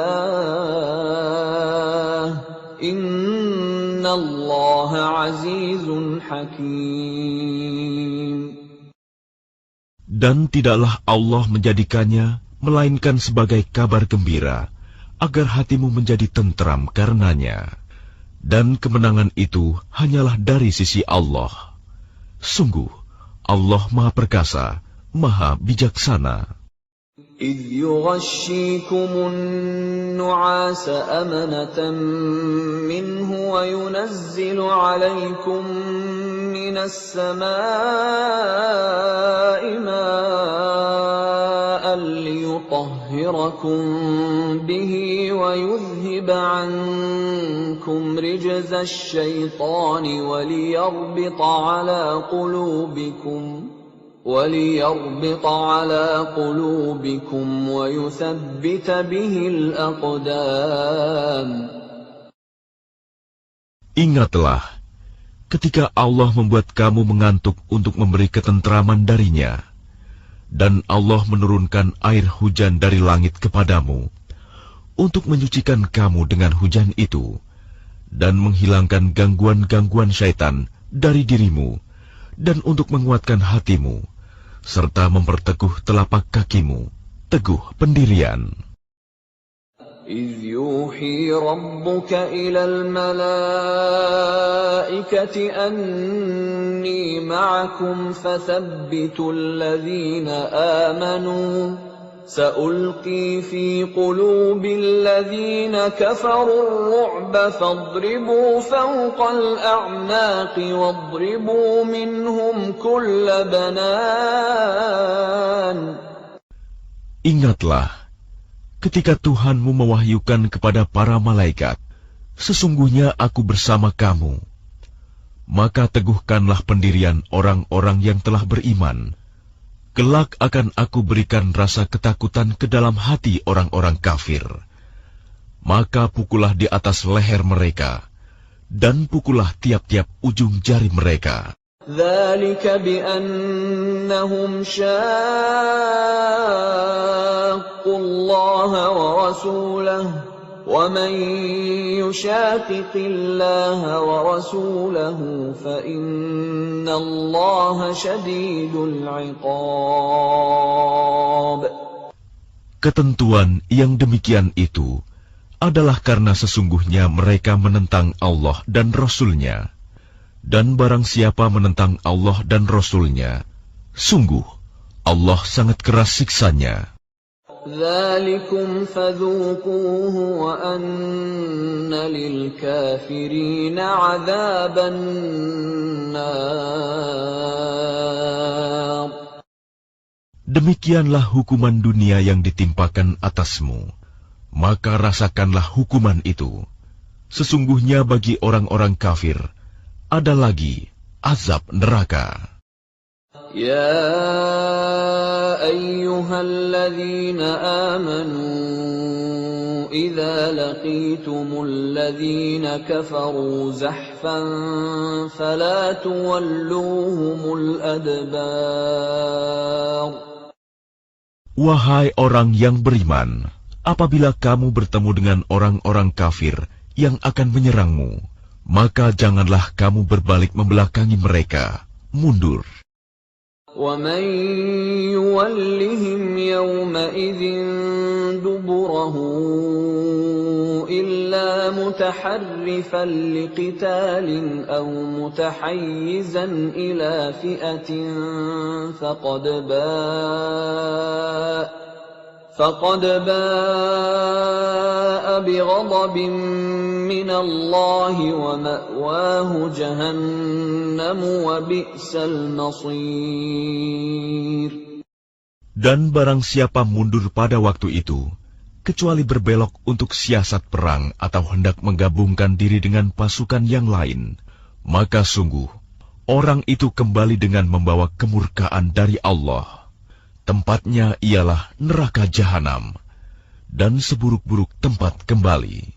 إِنَّ اللَّهَ عَزِيزٌ حَكِيمٌ. Dan tidaklah Allah menjadikannya melainkan sebagai kabar gembira, agar hatimu menjadi tentram karenanya. Dan kemenangan itu hanyalah dari sisi Allah. Sungguh, Allah Maha Perkasa, Maha Bijaksana. إِذْ يُغَشِّيكُمُ النُّعَاسَ أَمَنَةً مِّنْهُ وَيُنَزِّلُ عَلَيْكُم مِّنَ السَّمَاءِ مَاءً لِّيُطَهِّرَكُم بِهِ وَيُذْهِبَ عَنكُمْ رِجْزَ الشَّيْطَانِ وَلِيَرْبِطَ عَلَى قُلُوبِكُمْ وَيُثَبِّتَ بِهِ الْأَقْدَامَ. Ingatlah, ketika Allah membuat kamu mengantuk untuk memberi ketentraman darinya, dan Allah menurunkan air hujan dari langit kepadamu, untuk menyucikan kamu dengan hujan itu, dan menghilangkan gangguan-gangguan syaitan dari dirimu, dan untuk menguatkan hatimu, serta memperteguh telapak kakimu, teguh pendirian. إِذْ يُوحِي رَبُّكَ إِلَى الْمَلَائِكَةِ أَنِّي مَعَكُمْ فَثَبِّتُوا الَّذِينَ آمَنُوا سَأُلْقِي فِي قُلُوبِ الَّذِينَ كَفَرُوا الرُّعْبَ فَاضْرِبُوا فَوْقَ الْأَعْنَاقِ وَاضْرِبُوا مِنْهُمْ كُلَّ بَنَانٍ. Ingatlah, ketika Tuhanmu mewahyukan kepada para malaikat, sesungguhnya aku bersama kamu. maka teguhkanlah pendirian orang-orang yang telah beriman. Kelak akan aku berikan rasa ketakutan ke dalam hati orang-orang kafir. Maka pukullah di atas leher mereka, dan pukullah tiap-tiap ujung jari mereka. ذلك بأنهم شاقوا الله ورسوله ومن يشاقق الله ورسوله فإن الله شديد العقاب. Ketentuan yang demikian itu adalah karena sesungguhnya mereka menentang Allah dan Rasul-Nya. Dan barang siapa menentang Allah dan Rasul-Nya, sungguh Allah sangat keras siksanya. ذلكم فذوقوه وأن للكافرين عذاب النار. Demikianlah hukuman dunia yang ditimpakan atasmu, maka rasakanlah hukuman itu. Sesungguhnya bagi orang-orang kafir ada lagi azab neraka. يا أيها الذين آمنوا إذا لقيتم الذين كفروا زحفا فلا تولوهم الأدبار. Wahai orang yang beriman, apabila kamu bertemu dengan orang-orang kafir yang akan menyerangmu, maka janganlah kamu berbalik membelakangi mereka, mundur. وَمَن يُوَلِّهِمْ يَوْمَئِذٍ دُبُرَهُ إِلَّا مُتَحَرِّفًا لِقِتَالٍ أَوْ مُتَحَيِّزًا إِلَى فِئَةٍ فقد باء بغضب من الله ومأواه جهنم وبئس المصير. Dan barang siapa mundur pada waktu itu, kecuali berbelok untuk siasat perang atau hendak menggabungkan diri dengan pasukan yang lain, maka sungguh orang itu kembali dengan membawa kemurkaan dari Allah. Tempatnya ialah neraka jahanam, dan seburuk-buruk tempat kembali.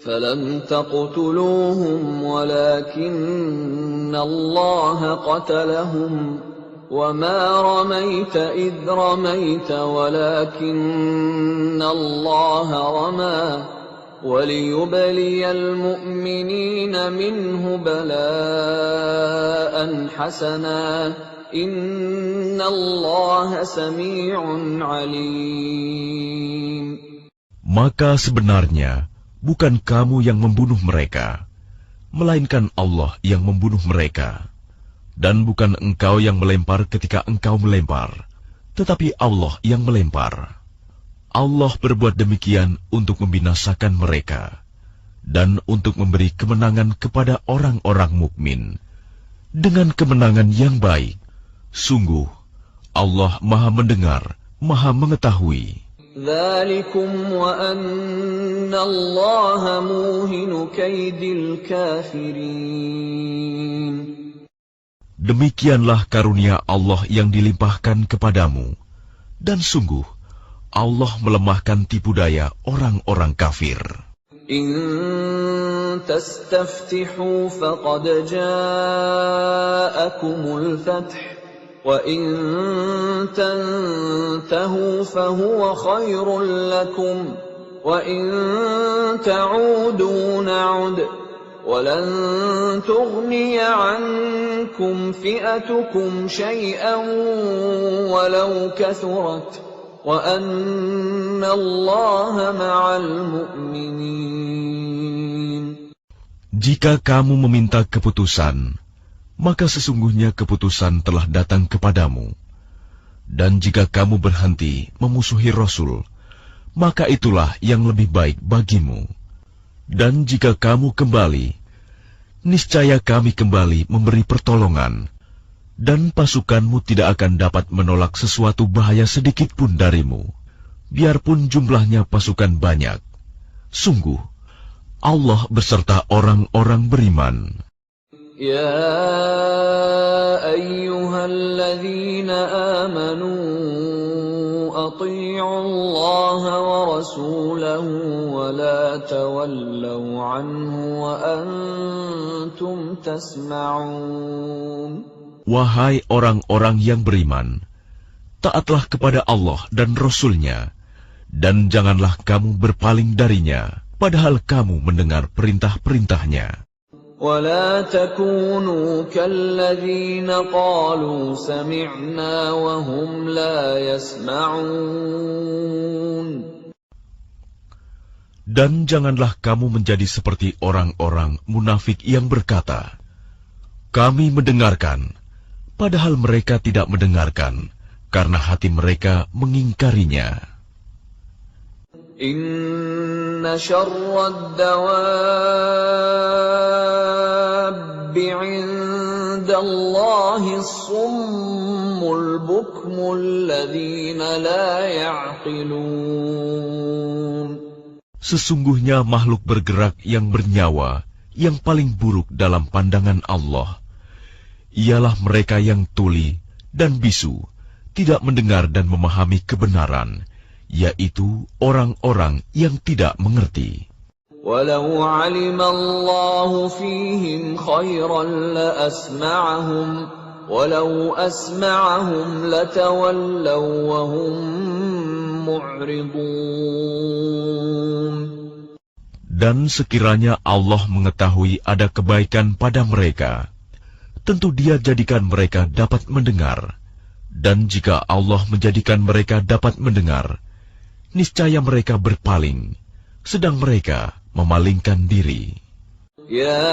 فَلَمْ تَقْتُلُوهُمْ وَلَكِنَّ اللَّهَ قَتَلَهُمْ وَمَا رَمَيْتَ إِذْ رَمَيْتَ وَلَكِنَّ اللَّهَ رَمَى وَلِيُبْلِيَ الْمُؤْمِنِينَ مِنْهُ بَلَاءً حَسَنًا Inna Allah sami'un alim. Maka sebenarnya bukan kamu yang membunuh mereka, melainkan Allah yang membunuh mereka. Dan bukan engkau yang melempar ketika engkau melempar, tetapi Allah yang melempar. Allah berbuat demikian untuk membinasakan mereka dan untuk memberi kemenangan kepada orang-orang mukmin dengan kemenangan yang baik. Sungguh, Allah Maha Mendengar, Maha Mengetahui. ذَلِكُمْ وَأَنَّ اللَّهَ مُوهِنُ كَيْدِ الْكَافِرِينَ. Demikianlah karunia Allah yang dilimpahkan kepadamu, dan sungguh Allah melemahkan tipu daya orang-orang kafir. إِن تَسْتَفْتِحُوا فَقَدْ جَاءَكُمُ الْفَتْحُ وَإِن تَنْتَهُوا فَهُوَ خَيْرٌ لَكُمْ وَإِن تَعُودُوا نَعُدْ وَلَنْ تُغْنِيَ عَنْكُمْ فِئَتُكُمْ شَيْئًا وَلَوْ كَثُرَتْ وَأَنَّ اللَّهَ مَعَ الْمُؤْمِنِينَ. Jika kamu meminta keputusan, maka sesungguhnya keputusan telah datang kepadamu. Dan jika kamu berhenti memusuhi Rasul, maka itulah yang lebih baik bagimu. Dan jika kamu kembali, niscaya kami kembali memberi pertolongan, dan pasukanmu tidak akan dapat menolak sesuatu bahaya sedikit pun darimu, biarpun jumlahnya pasukan banyak. Sungguh, Allah beserta orang-orang beriman. يا أيها الذين آمنوا أطيعوا الله ورسوله ولا تولوا عنه وأنتم تسمعون. Wahai orang-orang yang beriman, taatlah kepada Allah dan Rasul-Nya, dan janganlah kamu berpaling darinya, padahal kamu mendengar perintah-perintahnya. ولا تكونوا كالذين قالوا سمعنا وهم لا يسمعون. Dan janganlah kamu menjadi seperti orang-orang munafik yang berkata, kami mendengarkan, padahal mereka tidak mendengarkan, karena hati mereka mengingkarinya. Inna syarrad dawabbi 'indallahi as-summul bukmul ladzina la ya'qilun. Sesungguhnya makhluk bergerak yang bernyawa yang paling buruk dalam pandangan Allah ialah mereka yang tuli dan bisu, tidak mendengar dan memahami kebenaran, yaitu orang-orang yang tidak mengerti. Walau 'alima Allahu fihim khairan la asma'ahum walau asma'ahum latawallaw wa hum mu'ridun. Dan sekiranya Allah mengetahui ada kebaikan pada mereka, tentu Dia jadikan mereka dapat mendengar. Dan jika Allah menjadikan mereka dapat mendengar, niscaya mereka berpaling, sedang mereka memalingkan diri. Ya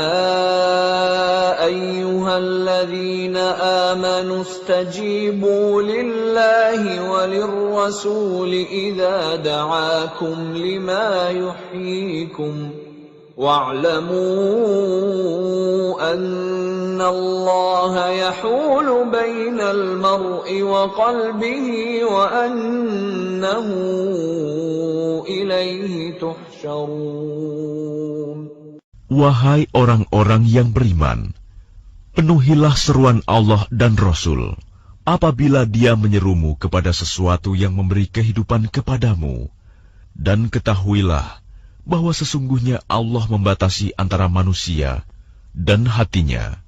ayyuhalladzina amanu istajibu lillahi walirrasuli idza da'akum lima yuhyikum wa'lamu anna Allaha yahulu bainal mar'i wa qalbihi wa annahu ilaihi tuhsyarun. Wahai orang-orang yang beriman, penuhilah seruan Allah dan Rasul apabila Dia menyerumu kepada sesuatu yang memberi kehidupan kepadamu, dan ketahuilah bahwa sesungguhnya Allah membatasi antara manusia dan hatinya,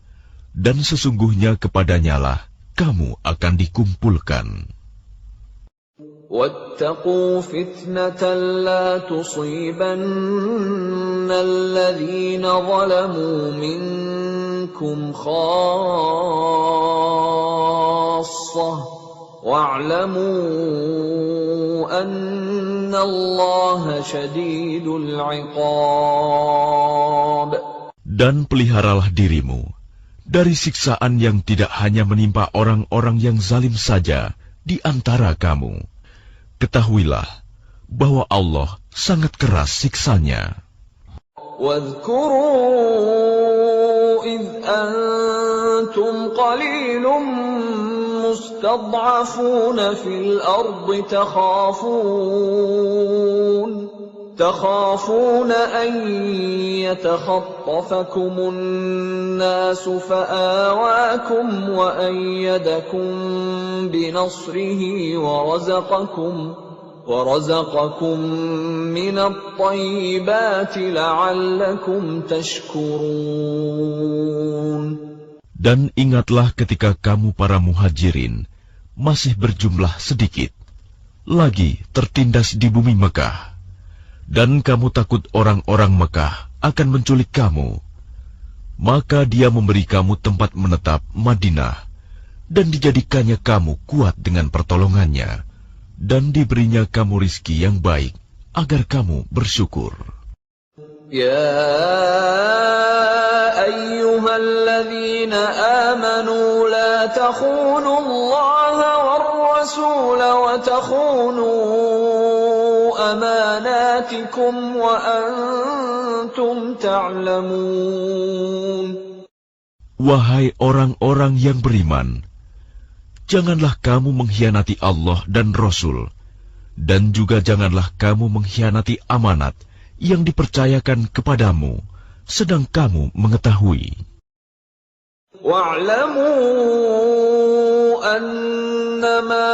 dan sesungguhnya kepadanyalah kamu akan dikumpulkan. وَاتَّقُوا فِتْنَةً لَا تُصِيبَنَّ الَّذِينَ ظَلَمُوا مِنكُمْ خَاصَّةً وَاعْلَمُوا أَنَّ اللَّهَ شَدِيدُ الْعِقَابِ. Dan peliharalah dirimu dari siksaan yang tidak hanya menimpa orang-orang yang zalim saja di antara kamu. Ketahuilah bahwa Allah sangat keras siksanya. واذكروا إذ أنتم قليل مستضعفون في الأرض تخافون أن يتخطفكم الناس فآواكم وأيدكم بنصره ورزقكم من الطيبات لعلكم تشكرون. Dan ingatlah ketika kamu para muhajirin masih berjumlah sedikit, lagi tertindas di bumi Mekah, dan kamu takut orang-orang Mekah akan menculik kamu, maka Dia memberi kamu tempat menetap Madinah, dan dijadikannya kamu kuat dengan pertolongannya, dan diberinya kamu rizki yang baik, agar kamu bersyukur. Ya ayyuhalladzina amanu la takhunu Allaha war-rasul wa takhunu amanatikum wa antum ta'lamun. Wahai orang-orang yang beriman, janganlah kamu mengkhianati Allah dan Rasul, dan juga janganlah kamu mengkhianati amanat yang dipercayakan kepadamu, sedang kamu mengetahui. وَاعْلَمُوا أَنَّمَا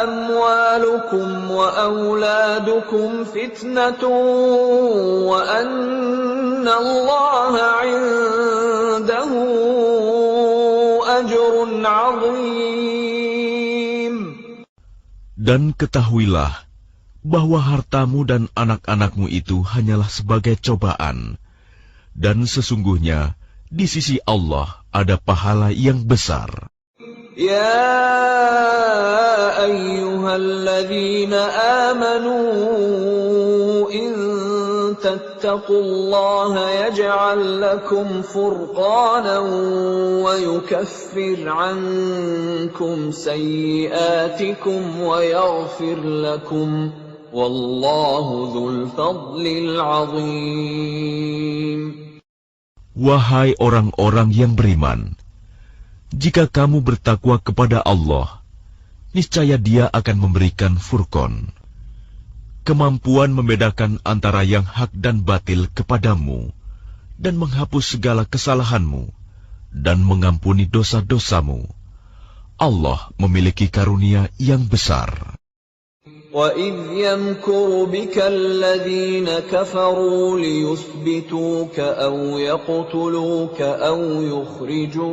أَمْوَالُكُمْ وَأَوْلَادُكُمْ فِتْنَةٌ وَأَنَّ اللَّهَ عِندَهُ أَجْرٌ عَظِيمٌ. Dan ketahuilah bahwa hartamu dan anak-anakmu itu hanyalah sebagai cobaan, dan sesungguhnya di sisi Allah ada pahala yang besar. يا أيها الذين آمنوا إن تتقوا الله يجعل لكم فرقانا ويكفر عنكم سيئاتكم ويغفر لكم والله ذو الفضل العظيم. Wahai orang-orang yang beriman, jika kamu bertakwa kepada Allah, niscaya Dia akan memberikan furqan, kemampuan membedakan antara yang hak dan batil kepadamu, dan menghapus segala kesalahanmu, dan mengampuni dosa-dosamu. Allah memiliki karunia yang besar. وَإِذْ يَمْكُرُ بِكَ الَّذِينَ كَفَرُوا لِيُثْبِتُوكَ أَوْ يَقْتُلُوكَ أَوْ يُخْرِجُوكَ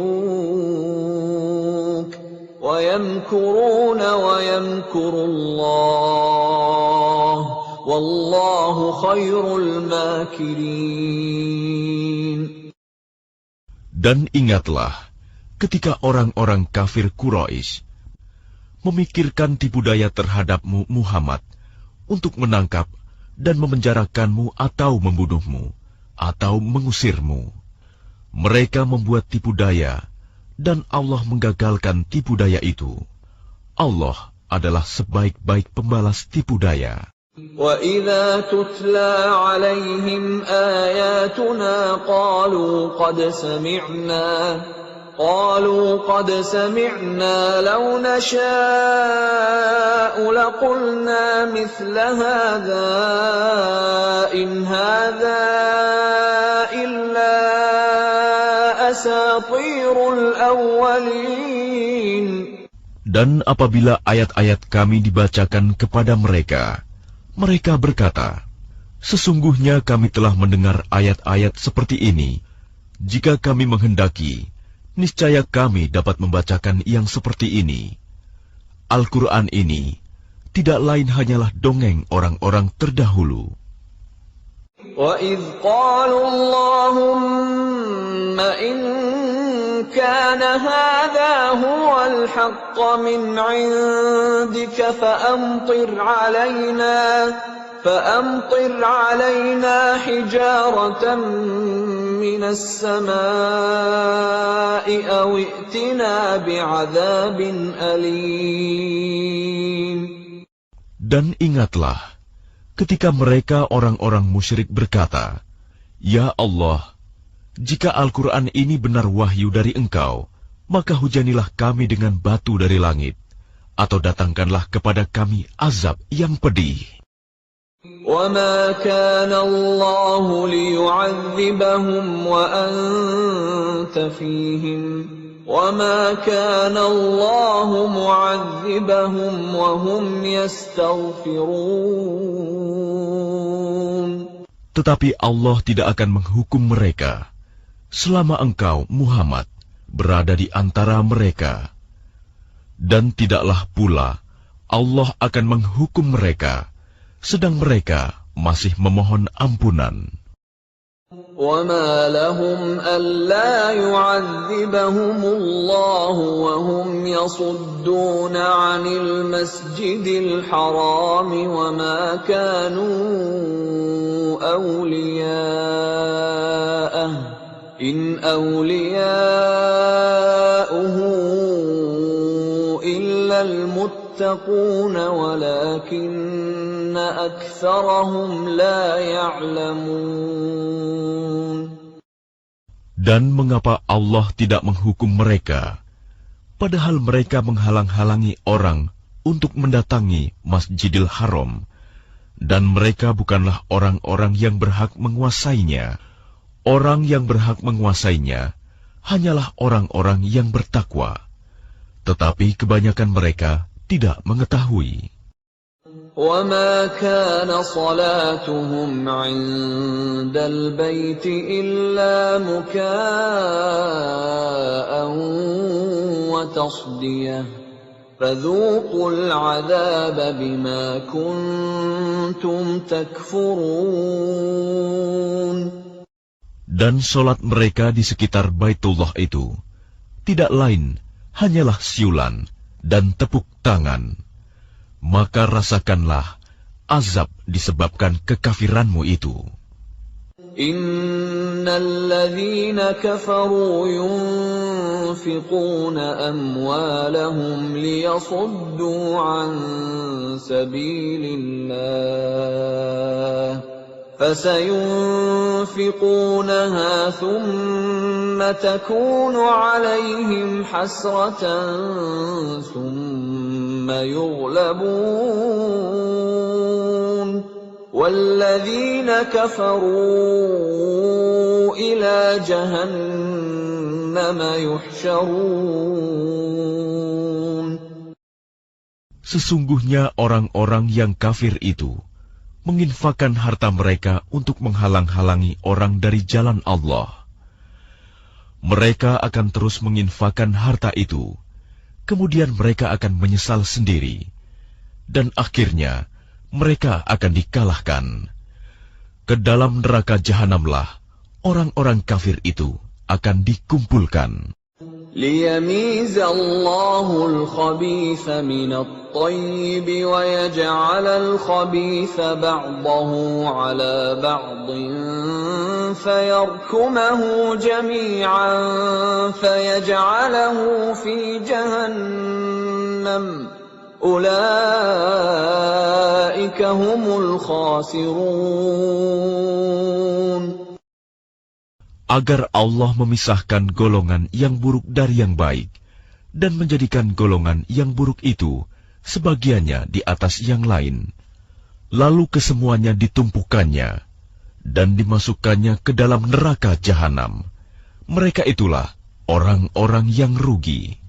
وَيَمْكُرُونَ وَيَمْكُرُ اللَّهُ وَاللَّهُ خَيْرُ الْمَاكِرِينَ. Dan ingatlah ketika orang-orang kafir Quraisy memikirkan tipu daya terhadapmu Muhammad untuk menangkap dan memenjarakanmu atau membunuhmu atau mengusirmu. Mereka membuat tipu daya dan Allah menggagalkan tipu daya itu. Allah adalah sebaik-baik pembalas tipu daya. وَإِذَا تُتْلَى عَلَيْهِمْ آيَاتُنَا قَالُوا قَدْ سَمِعْنَا لَوْ نَشَاءُ لَقُلْنَا مِثْلَ هَذَا إِنْ هَذَا إِلَّا أَسَاطِيرُ الْأَوَّلِينَ. Dan apabila ayat-ayat kami dibacakan kepada mereka, mereka berkata, sesungguhnya kami telah mendengar ayat-ayat seperti ini. Jika kami menghendaki, niscaya kami dapat membacakan yang seperti ini. Al-Quran ini tidak lain hanyalah dongeng orang-orang terdahulu. وَإِذْ قَالُوا اللَّهُمَّ إِنْ كَانَ هَذَا هُوَ الْحَقَّ مِنْ عِنْدِكَ فَأَمْطِرْ عَلَيْنَا حِجَارَةً مِنَ السَّمَاءِ أَوْ ائْتِنَا بِعَذَابٍ أَلِيمٍ. Dan ingatlah ketika mereka orang-orang musyrik berkata, Ya Allah, jika Al-Quran ini benar wahyu dari Engkau, maka hujanilah kami dengan batu dari langit, atau datangkanlah kepada kami azab yang pedih. وَمَا كَانَ اللَّهُ لِيُعَذِّبَهُمْ وَأَنْتَ فِيهِمْ وَمَا كَانَ اللَّهُ مُعَذِّبَهُمْ وَهُمْ يَسْتَغْفِرُونَ. Tetapi Allah tidak akan menghukum mereka selama engkau, Muhammad, berada di antara mereka. Dan tidaklah pula Allah akan menghukum mereka sedang mereka masih memohon ampunan. وَمَا لَهُمْ أَلَّا يُعَذِّبَهُمُ اللَّهُ وَهُمْ يَصُدُّونَ عَنِ الْمَسْجِدِ الْحَرَامِ وَمَا كَانُوا أَوْلِيَاءَهُ إِنْ أَوْلِيَاؤُهُ إِلَّا الْمُتَّقُونَ وَلَكِنَّ أَكْثَرَهُمْ لَا يَعْلَمُونَ. Dan mengapa Allah tidak menghukum mereka, padahal mereka menghalang-halangi orang untuk mendatangi Masjidil Haram, dan mereka bukanlah orang-orang yang berhak menguasainya. Orang yang berhak menguasainya hanyalah orang-orang yang bertakwa, tetapi kebanyakan mereka tidak mengetahui. وَمَا كَانَ صَلَاتُهُمْ عِندَ الْبَيْتِ إِلَّا مُكَاءً وَتَصْدِيَةً فَذُوقُوا الْعَذَابَ بِمَا كُنتُمْ تَكْفُرُونَ. Dan solat mereka di sekitar Baitullah itu tidak lain hanyalah siulan dan tepuk tangan. Maka rasakanlah azab disebabkan kekafiranmu itu. Innal ladzina kafaru yunfiquna amwalahum liyasuddu an sabilillah فسينفقونها ثم تكون عليهم حسرة ثم يغلبون والذين كفروا إلى جهنم يحشرون. Sesungguhnya orang-orang yang kafir itu menginfakkan harta mereka untuk menghalang-halangi orang dari jalan Allah. Mereka akan terus menginfakkan harta itu, kemudian mereka akan menyesal sendiri, dan akhirnya mereka akan dikalahkan. Ke dalam neraka jahanamlah orang-orang kafir itu akan dikumpulkan. ليميز الله الخبيث من الطيب ويجعل الخبيث بعضه على بعض فيركمه جميعا فيجعله في جهنم أولئك هم الخاسرون. Agar Allah memisahkan golongan yang buruk dari yang baik, dan menjadikan golongan yang buruk itu sebagiannya di atas yang lain, lalu kesemuanya ditumpukannya, dan dimasukkannya ke dalam neraka jahanam. Mereka itulah orang-orang yang rugi.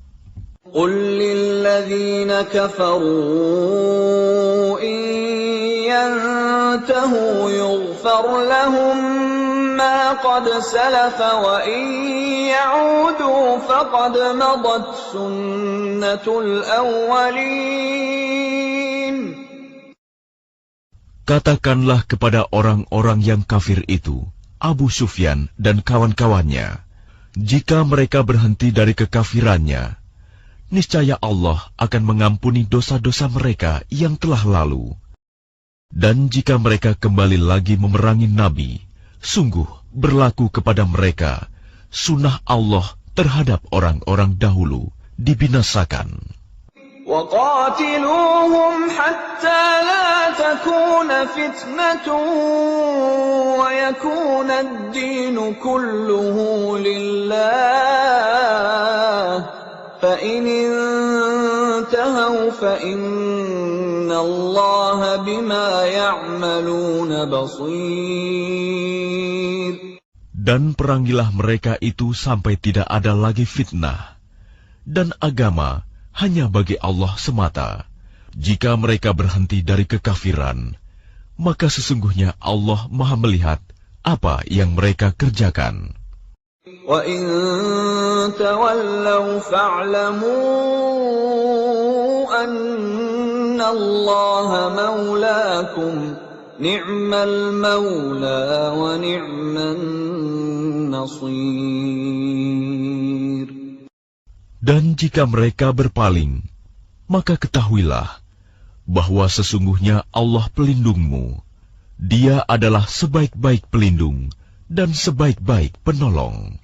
قُلْ لِلَّذِينَ كَفَرُوا إِن يَنْتَهُوا يُغْفَرْ لَهُم مَّا قَدْ سَلَفَ وَإِن يَعُودُوا فَقَدْ مَضَتْ سُنَّةُ الْأَوَّلِينَ. Katakanlah kepada orang-orang yang kafir itu, Abu Sufyan dan kawan-kawannya, jika mereka berhenti dari kekafirannya, niscaya Allah akan mengampuni dosa-dosa mereka yang telah lalu. Dan jika mereka kembali lagi memerangi Nabi, sungguh berlaku kepada mereka sunnah Allah terhadap orang-orang dahulu dibinasakan. وَقَاتِلُوهُمْ حَتَّى لَا تَكُونَ فِتْنَةٌ وَيَكُونَ الدِّينُ كُلُّهُ لِلَّهِ فَإِنِ انتهوا فَإِنَّ اللَّهَ بِمَا يَعْمَلُونَ بَصِيرٌ. Dan perangilah mereka itu sampai tidak ada lagi fitnah, dan agama hanya bagi Allah semata. Jika mereka berhenti dari kekafiran, maka sesungguhnya Allah Maha melihat apa yang mereka kerjakan. وَإِن تَوَلَّوْا فَاعْلَمُوا أَنَّ اللَّهَ مَوْلَاكُمْ نِعْمَ الْمَوْلَى وَنِعْمَ النَّصِيرُ. Dan jika mereka berpaling, maka ketahuilah bahwa sesungguhnya Allah pelindungmu. Dia adalah sebaik-baik pelindung dan sebaik-baik penolong.